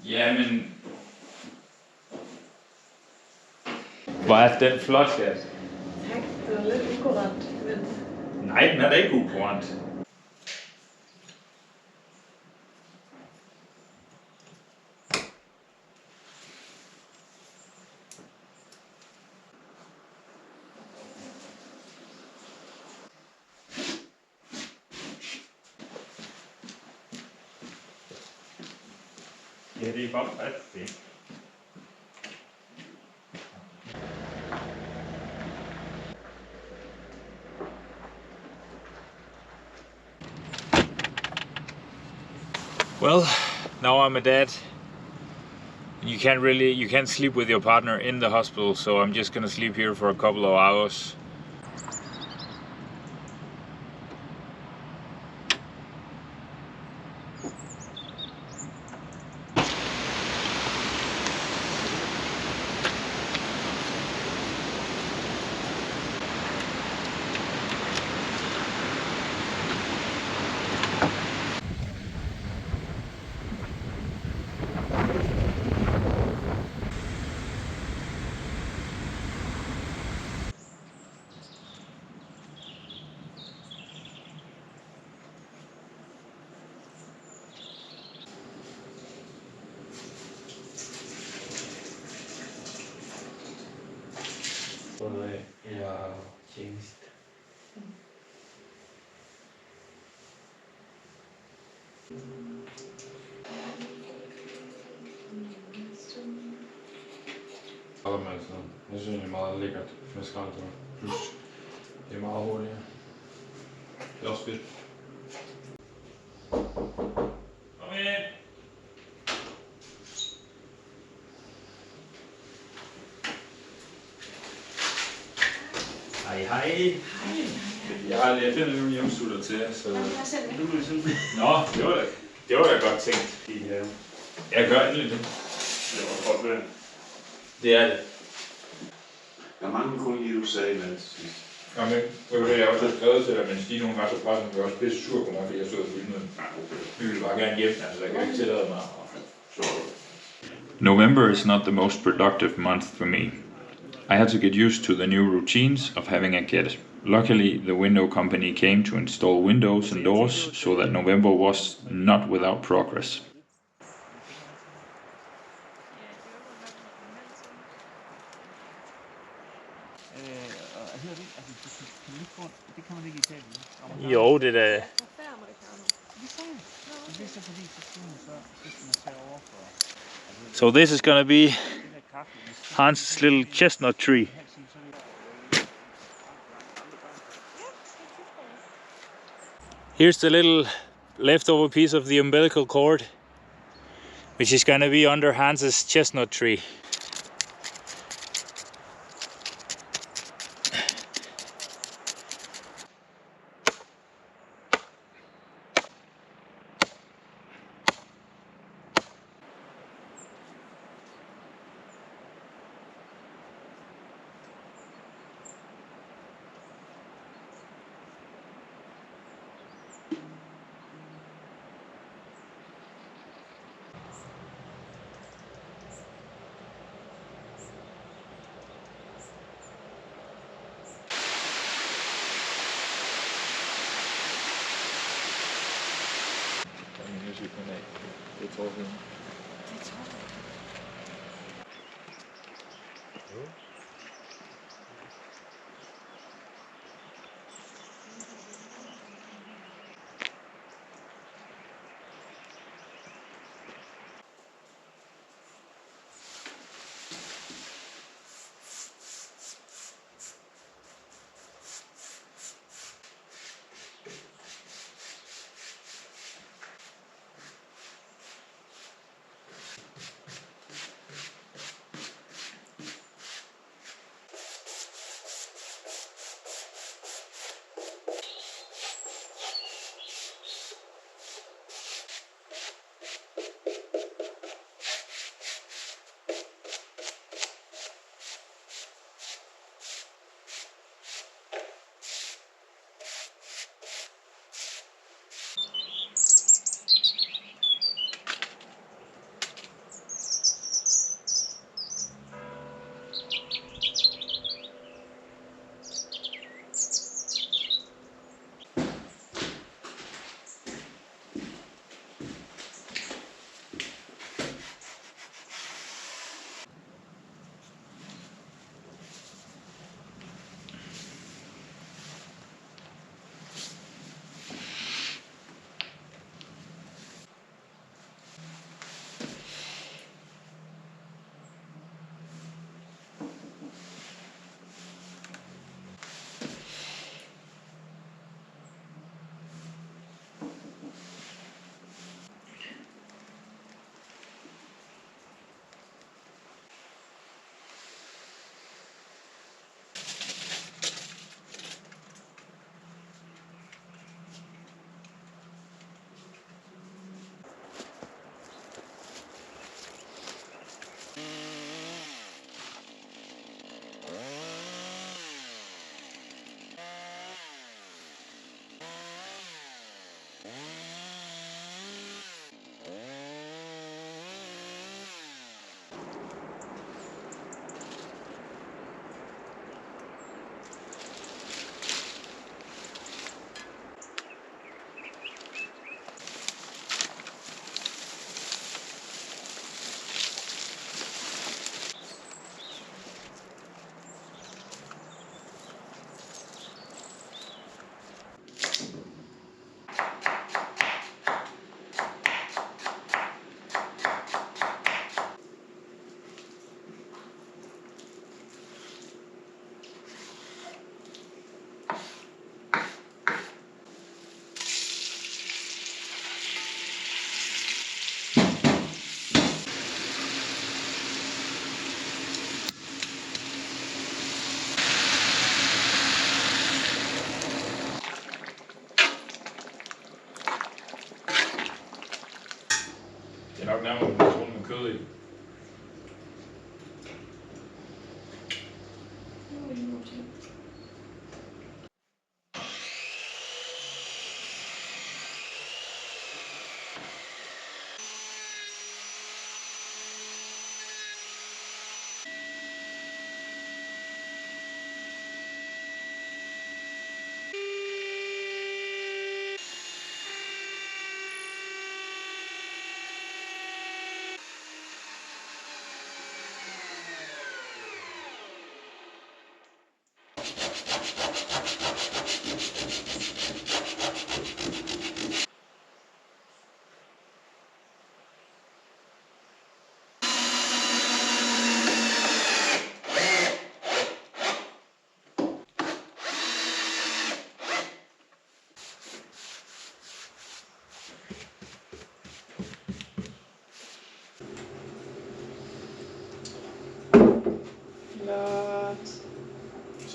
Ja, men... Hvor er den flot, skat? Tak, det er lidt ukurant, men... Nej, den er da ikke ukurant. Ja, det er godt fint. Well, now I'm a dad. You can't sleep with your partner in the hospital, so I'm just gonna sleep here for a couple of hours. Jeg synes det er meget lækkert med skraldemad. Plus det er meget hurtigere. Det er også fedt. Kom ind! Hej hej! Jeg har lige fundet nogle hjemmesutter til jer, så... Nå, det var da godt tænkt. Jeg gør endelig det. Det var godt værd. Det er det. Der er mange kun i, du sagde, men sidst. Jamen, det var det, jeg også havde skrevet til dig, men Stine hun var så presset, hun var også pisse sur på mig, fordi jeg stod og filmede. Vi ville bare gerne hjem, altså jeg kan ikke tillade mig. November is not the most productive month for me. I had to get used to the new routines of having a kid. Luckily, the window company came to install windows and doors so that November was not without progress. Jo, det er da... So this is gonna be Hans' little chestnut tree. Here's the little leftover piece of the umbilical cord, which is gonna be under Hans' chestnut tree.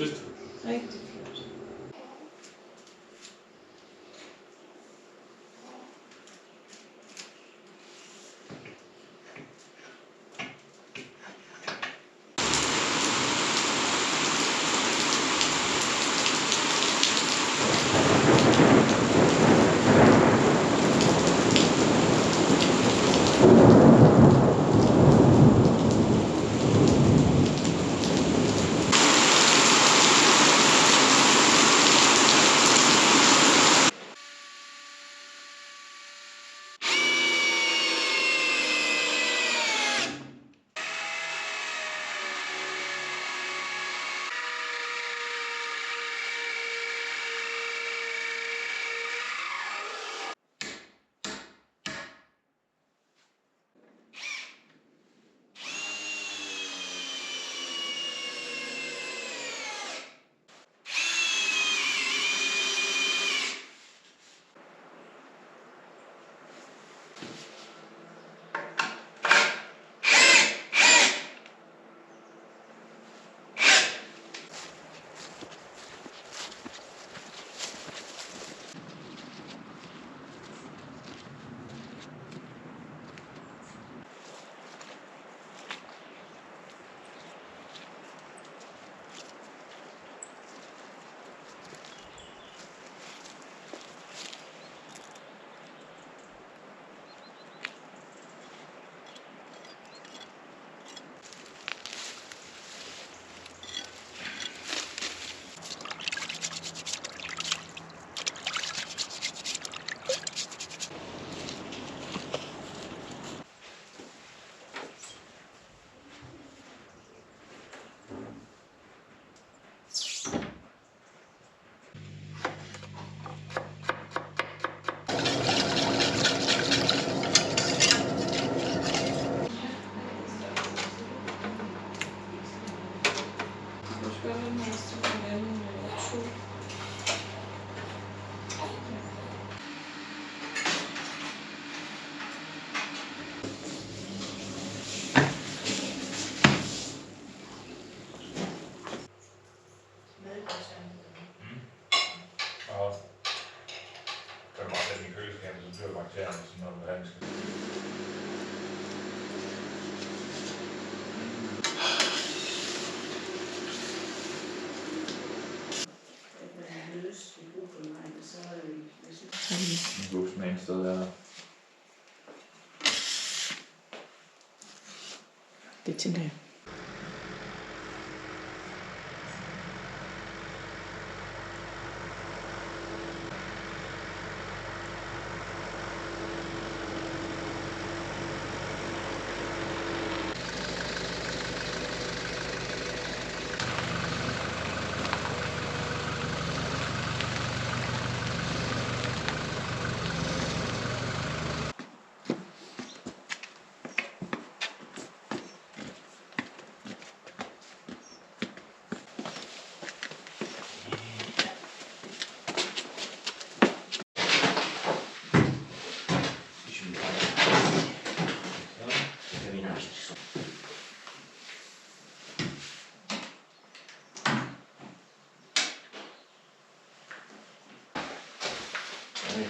Synes du? Rigtig flot. Og kan du bare sætte den i køleskabet, så dør bakterierne, så når du vil have den skal. Busmagen sted der. Det tænker jeg.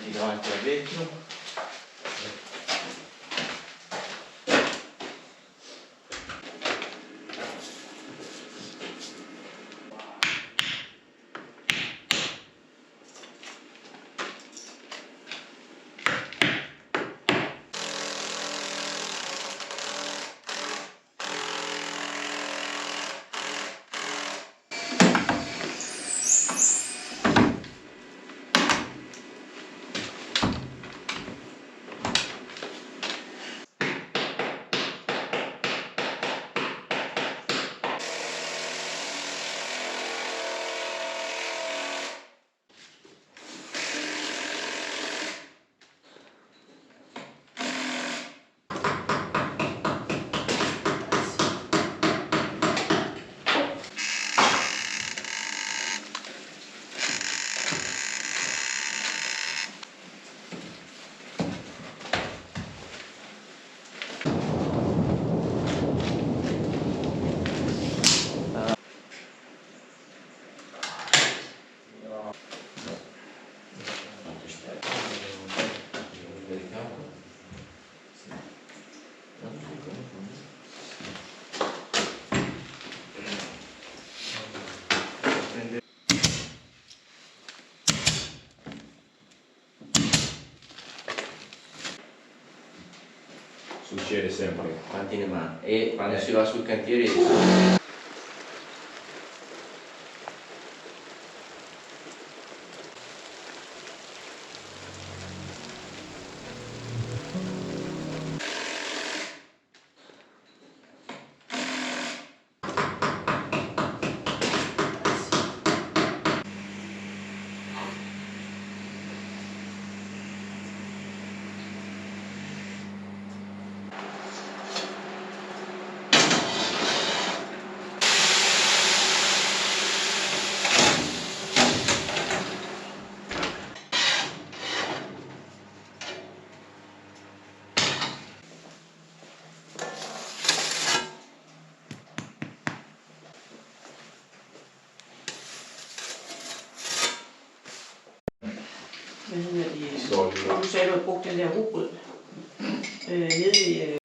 Ti davanti al vetro. succede sempre. Quanti ne manca? E quando si va sul cantiere... Du sagde, du havde brugt den der rugbrød nede i...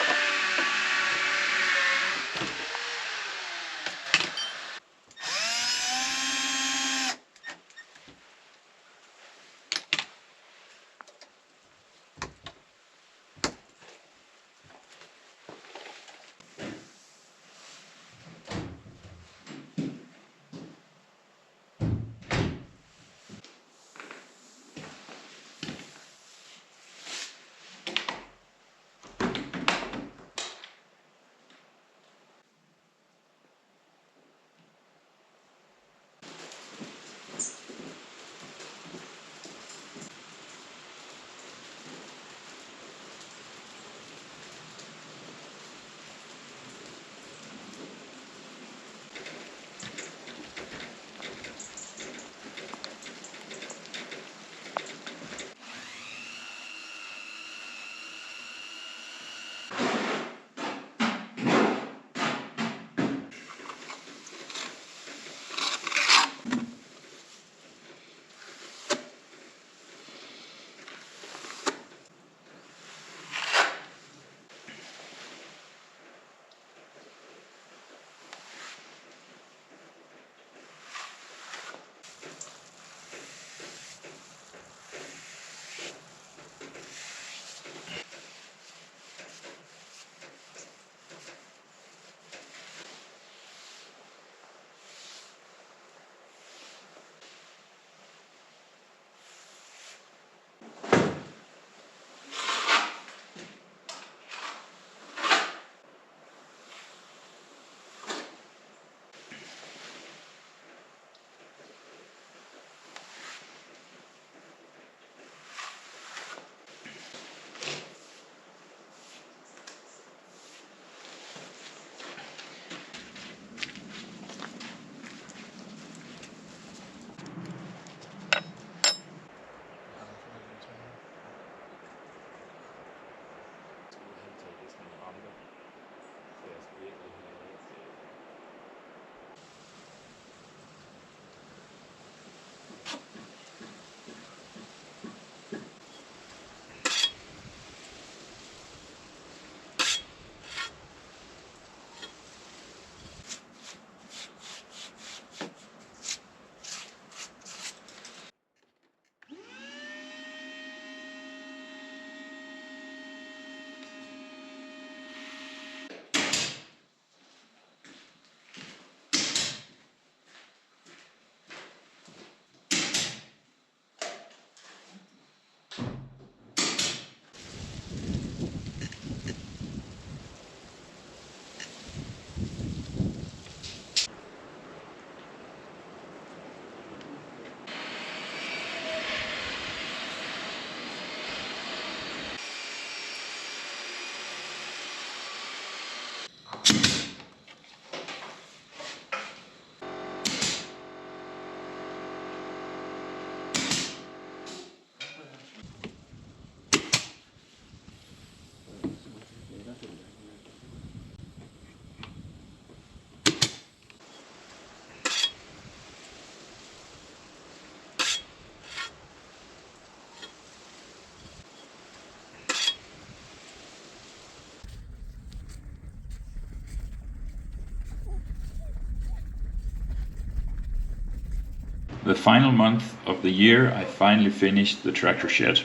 The final month of the year I finally finished the tractor shed,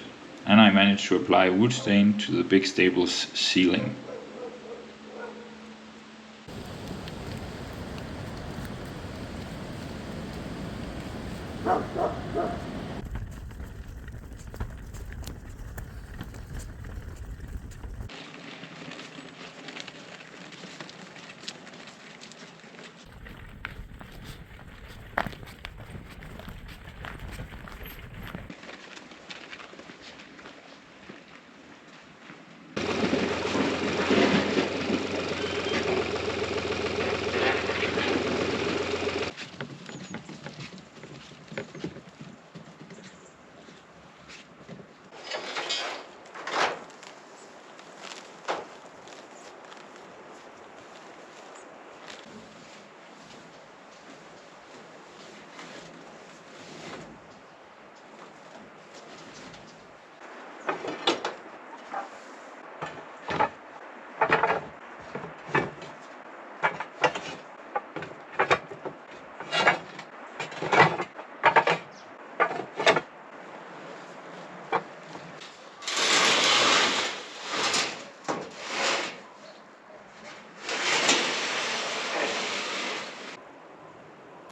and I managed to apply wood stain to the big stable's ceiling.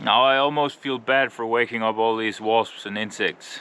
Now I almost feel bad for waking up all these wasps and insects.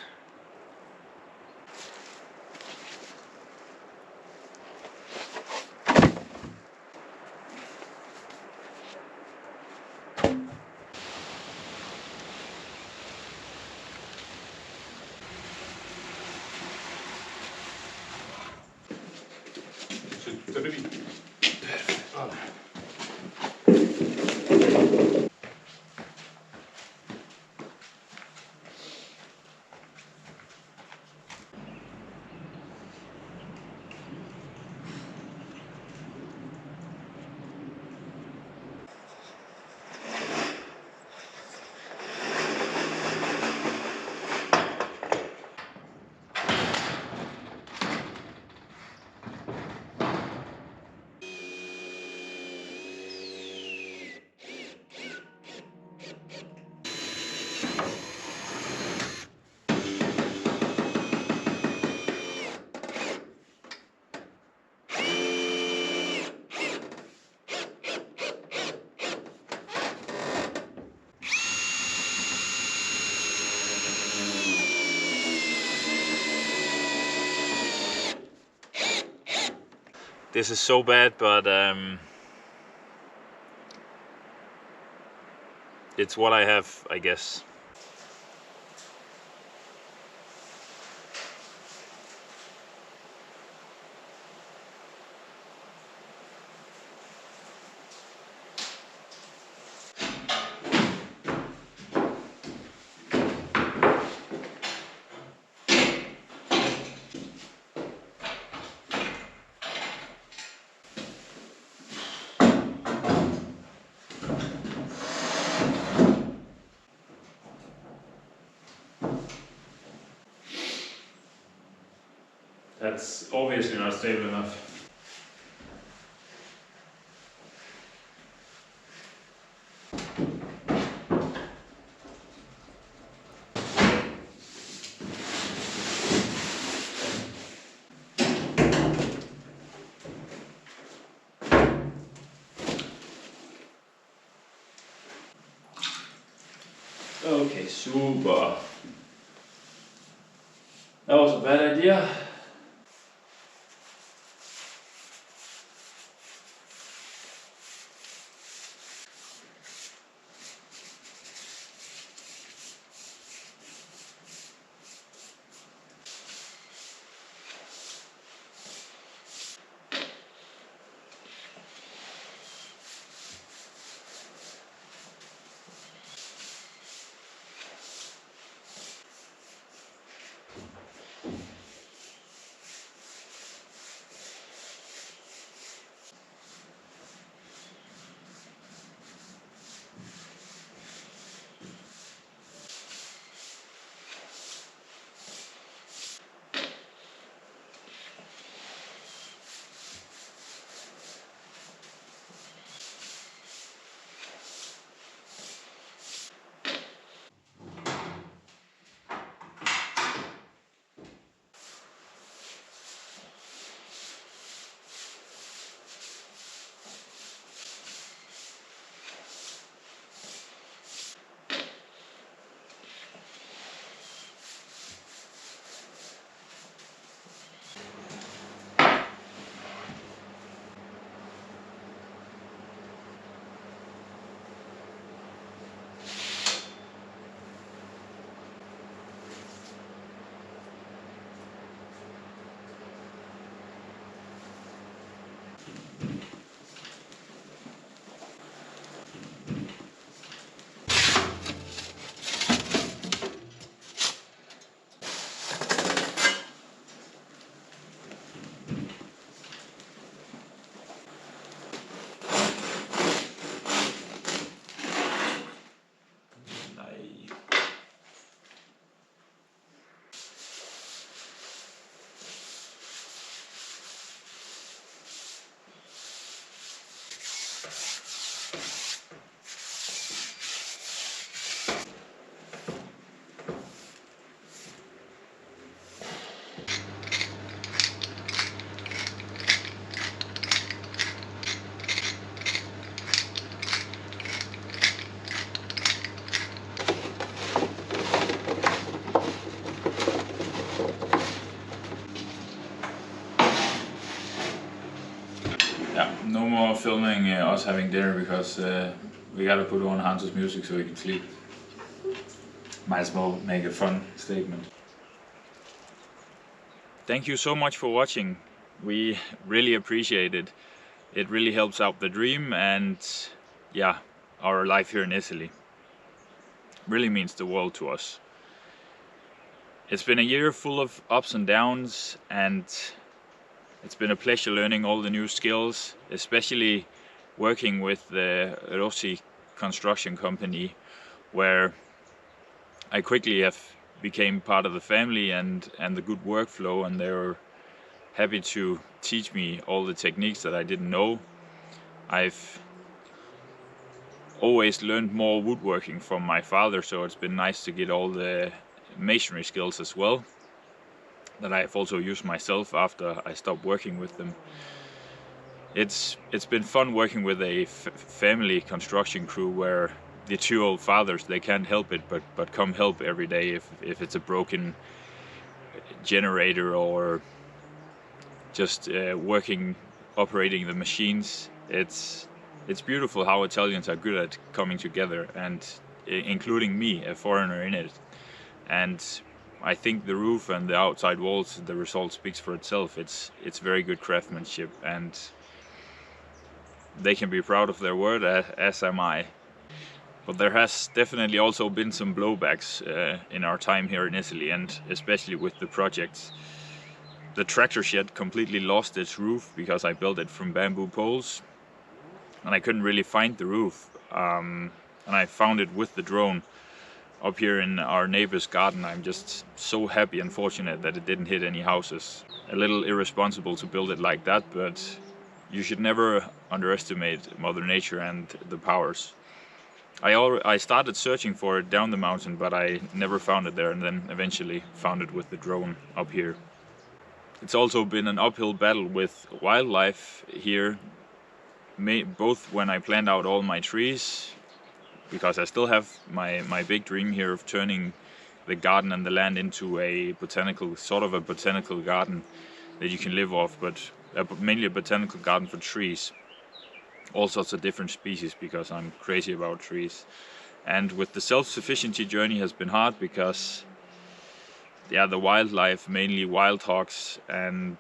This is so bad, but it's what I have, I guess. That's obviously not stable enough. Okay, super. That was a bad idea. filming us having dinner because we gotta put on Hans's music so he can sleep. Might as well make a fun statement. Thank you so much for watching. We really appreciate it. It really helps out the dream and yeah, our life here in Italy. Really means the world to us. It's been a year full of ups and downs, and it's been a pleasure learning all the new skills, especially working with the Rossi construction company, where I quickly became part of the family and the good workflow, and they were happy to teach me all the techniques that I didn't know. I've always learned more woodworking from my father, so it's been nice to get all the masonry skills as well that I've also used myself after I stopped working with them. It's been fun working with a family construction crew where the two old fathers, they can't help it but come help every day if it's a broken generator or just operating the machines. It's beautiful how Italians are good at coming together, and including me, a foreigner in it. And I think the roof and the outside walls, the result speaks for itself. It's very good craftsmanship, and they can be proud of their word, as am I. But there has definitely also been some blowbacks in our time here in Italy, and especially with the projects. The tractor shed completely lost its roof because I built it from bamboo poles, and I couldn't really find the roof. And I found it with the drone up here in our neighbor's garden. I'm just so happy and fortunate that it didn't hit any houses. A little irresponsible to build it like that, but you should never underestimate Mother Nature and the powers. I started searching for it down the mountain, but I never found it there, and then eventually found it with the drone up here. It's also been an uphill battle with wildlife here, both when I planned out all my trees, because I still have my big dream here of turning the garden and the land into a sort of a botanical garden that you can live off, but mainly a botanical garden for trees. All sorts of different species, because I'm crazy about trees. And with the self-sufficiency journey has been hard because yeah, the wildlife, mainly wild hogs and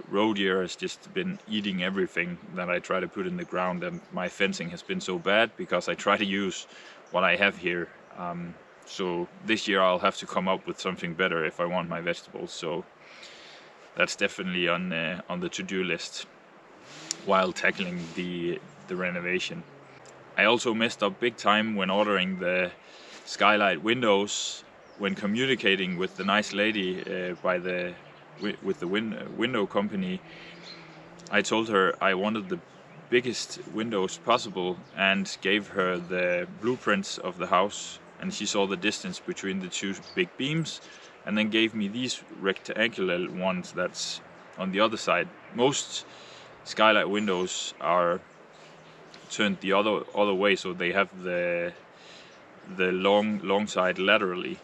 roe deer, has just been eating everything that I try to put in the ground, and my fencing has been so bad because I try to use what I have here. So this year I'll have to come up with something better if I want my vegetables. So that's definitely on the to-do list while tackling the renovation. I also messed up big time when ordering the skylight windows. When communicating with the nice lady with the window company, I told her I wanted the biggest windows possible and gave her the blueprints of the house, and she saw the distance between the two big beams and then gave me these rectangular ones that's on the other side. Most skylight windows are turned the other way, so they have the long side laterally.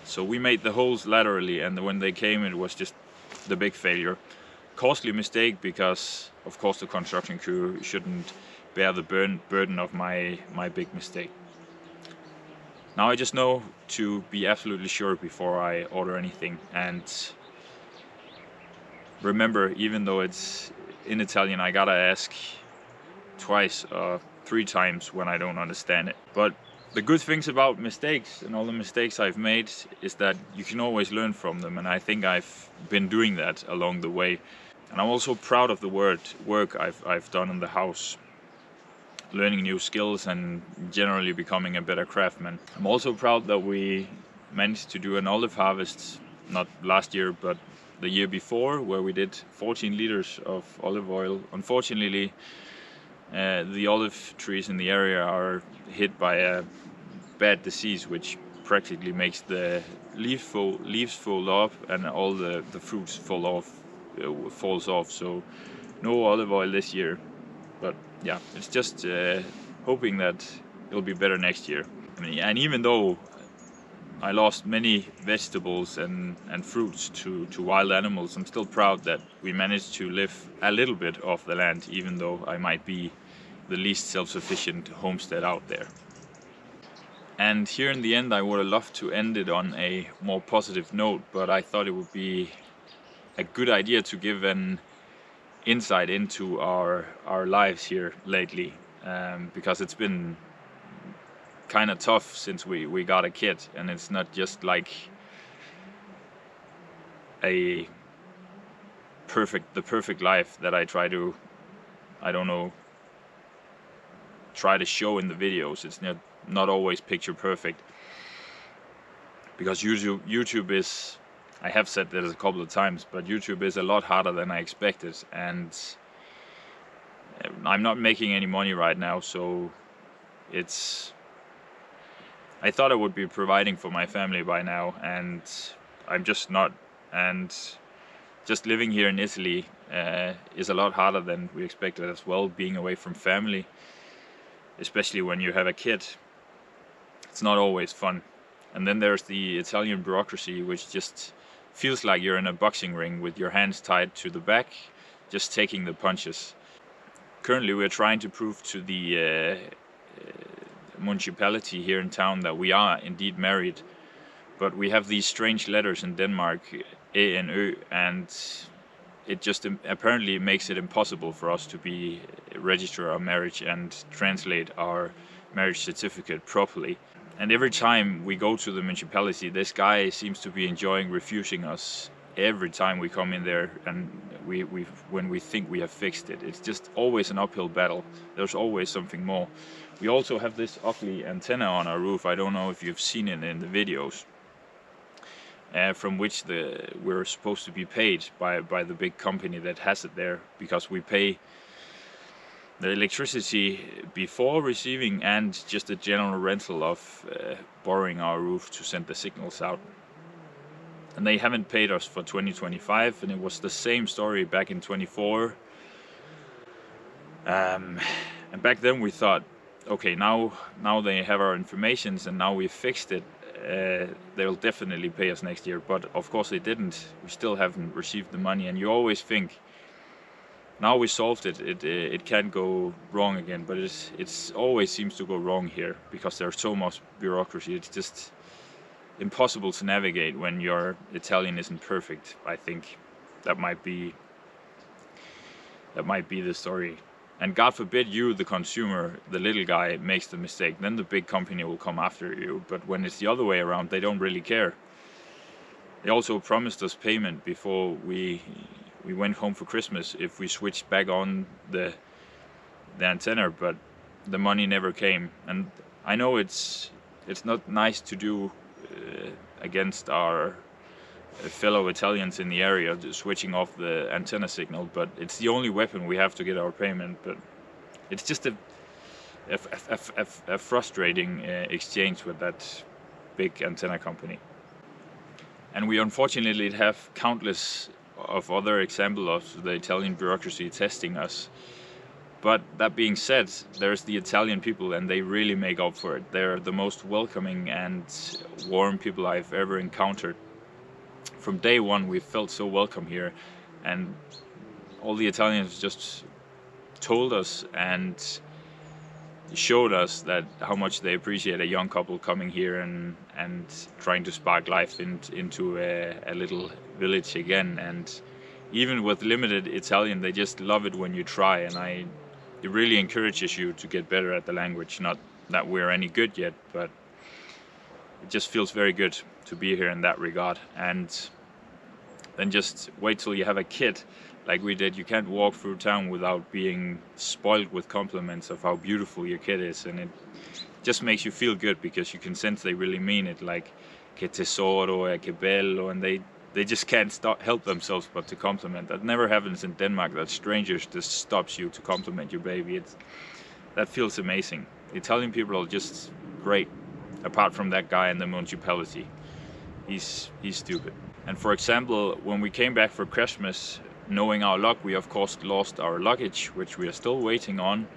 So we made the holes laterally, and when they came it was just the big failure. Costly mistake, because of course the construction crew shouldn't bear the burden of my big mistake. Now I just know to be absolutely sure before I order anything, and remember, even though it's in Italian, I gotta ask twice or 3 times when I don't understand it. But the good things about mistakes and all the mistakes I've made is that you can always learn from them, and I think I've been doing that along the way. And I'm also proud of the work I've done in the house, learning new skills and generally becoming a better craftsman. I'm also proud that we managed to do an olive harvest, not last year but the year before, where we did 14 liters of olive oil. Unfortunately, the olive trees in the area are hit by a bad disease which practically makes the leaves fall off and all the fruits falls off. So no olive oil this year, but yeah, it's just hoping that it'll be better next year. And even though I lost many vegetables and fruits to wild animals. I'm still proud that we managed to live a little bit off the land, even though I might be the least self-sufficient homestead out there. And here in the end, I would have loved to end it on a more positive note, but I thought it would be a good idea to give an insight into our lives here lately, because it's been kind of tough since we got a kid, and it's not just like the perfect life that I try to, I don't know, try to show in the videos. It's not always picture perfect, because YouTube is, I have said this a couple of times, but YouTube is a lot harder than I expected, and I'm not making any money right now, so I thought I would be providing for my family by now, and I'm just not. And just living here in Italy is a lot harder than we expected as well, being away from family, especially when you have a kid. It's not always fun. And then there's the Italian bureaucracy, which just feels like you're in a boxing ring with your hands tied to the back, just taking the punches. Currently we're trying to prove to the municipality here in town that we are indeed married, but we have these strange letters in Denmark, A and Ö, and it just apparently makes it impossible for us to register our marriage and translate our marriage certificate properly. And every time we go to the municipality, this guy seems to be enjoying refusing us every time we come in there, and when we think we have fixed it. It's just always an uphill battle. There's always something more. We also have this ugly antenna on our roof. I don't know if you've seen it in the videos, from which we're supposed to be paid by the big company that has it there, because we pay the electricity before receiving and just a general rental of borrowing our roof to send the signals out. And they haven't paid us for 2025, and it was the same story back in 24. And back then we thought, okay, now they have our informations and now we've fixed it, they'll definitely pay us next year. But of course they didn't. We still haven't received the money, and you always think, now we solved it, it can't go wrong again, but it's always seems to go wrong here, because there's so much bureaucracy. It's just impossible to navigate when your Italian isn't perfect. I think that might be the story. And God forbid you, the consumer, the little guy, makes the mistake, then the big company will come after you. But when it's the other way around, they don't really care. They also promised us payment before we went home for Christmas if we switched back on the antenna, but the money never came. And I know it's not nice to do against our fellow Italians in the area, switching off the antenna signal, but it's the only weapon we have to get our payment. But it's just a frustrating exchange with that big antenna company. And we unfortunately have countless of other examples of the Italian bureaucracy testing us. But that being said, there's the Italian people, and they really make up for it. They're the most welcoming and warm people I've ever encountered. From day one, we felt so welcome here, and all the Italians just told us and showed us that how much they appreciate a young couple coming here and trying to spark life into a little village again. And even with limited Italian, they just love it when you try, and it really encourages you to get better at the language. Not that we're any good yet, but it just feels very good to be here in that regard. And then just wait till you have a kid like we did. You can't walk through town without being spoiled with compliments of how beautiful your kid is, and it just makes you feel good, because you can sense they really mean it, like che tesoro, che bello, and they just can't help themselves but to compliment. That never happens in Denmark, that strangers just stops you to compliment your baby. That feels amazing. The Italian people are just great, apart from that guy in the municipality. He's stupid. And for example, when we came back for Christmas, knowing our luck, we of course lost our luggage, which we are still waiting on.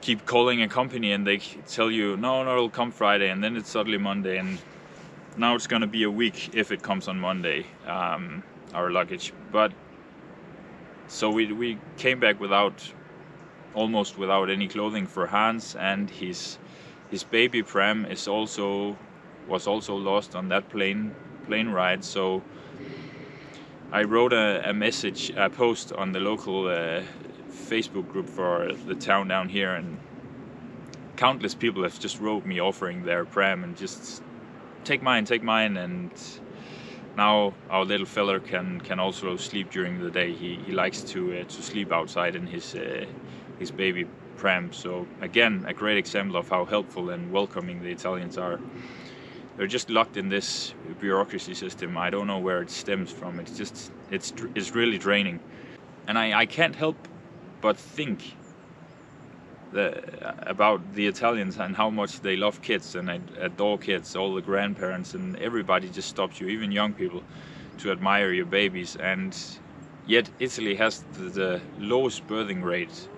keep calling a company and they tell you no, it'll come Friday, and then it's suddenly Monday, and now it's gonna be a week if it comes on Monday, our luggage. But so we came back almost without any clothing for Hans, and his baby pram was also lost on that plane ride. So I wrote a post on the local Facebook group for the town down here, and countless people have just wrote me offering their pram and just take mine, and now our little fella can also sleep during the day. He likes to sleep outside in his baby pram. So again, a great example of how helpful and welcoming the Italians are. They're just locked in this bureaucracy system. I don't know where it stems from. It's really draining, and I can't help but think about the Italians and how much they love kids and adore kids. All the grandparents and everybody just stops you, even young people, to admire your babies. And yet Italy has the lowest birthing rate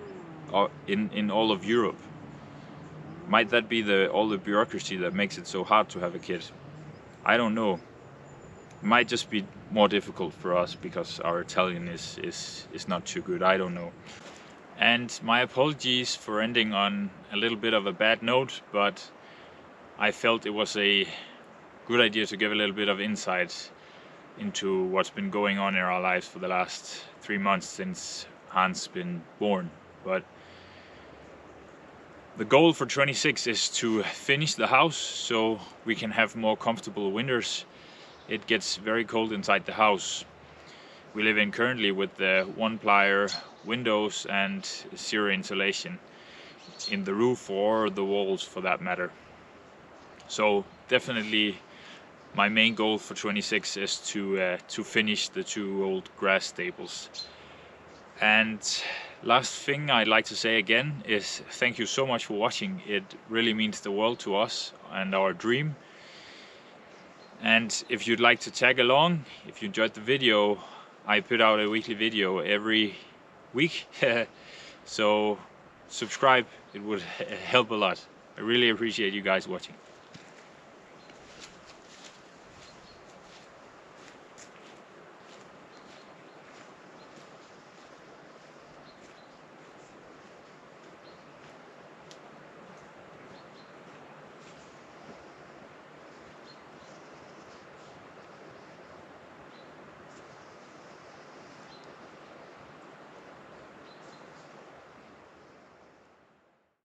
in all of Europe. Might that be all the bureaucracy that makes it so hard to have a kid? I don't know. It might just be more difficult for us because our Italian is not too good. I don't know. And my apologies for ending on a little bit of a bad note, but I felt it was a good idea to give a little bit of insight into what's been going on in our lives for the last 3 months since Hans been born. But the goal for 26 is to finish the house so we can have more comfortable winters. It gets very cold inside the house. We live in currently with the 1-ply windows and zero insulation in the roof or the walls for that matter. So definitely my main goal for 26 is to finish the 2 old grass stables. And last thing I'd like to say again is thank you so much for watching. It really means the world to us and our dream. And if you'd like to tag along, if you enjoyed the video, I put out a weekly video every week. So subscribe, it would help a lot. I really appreciate you guys watching.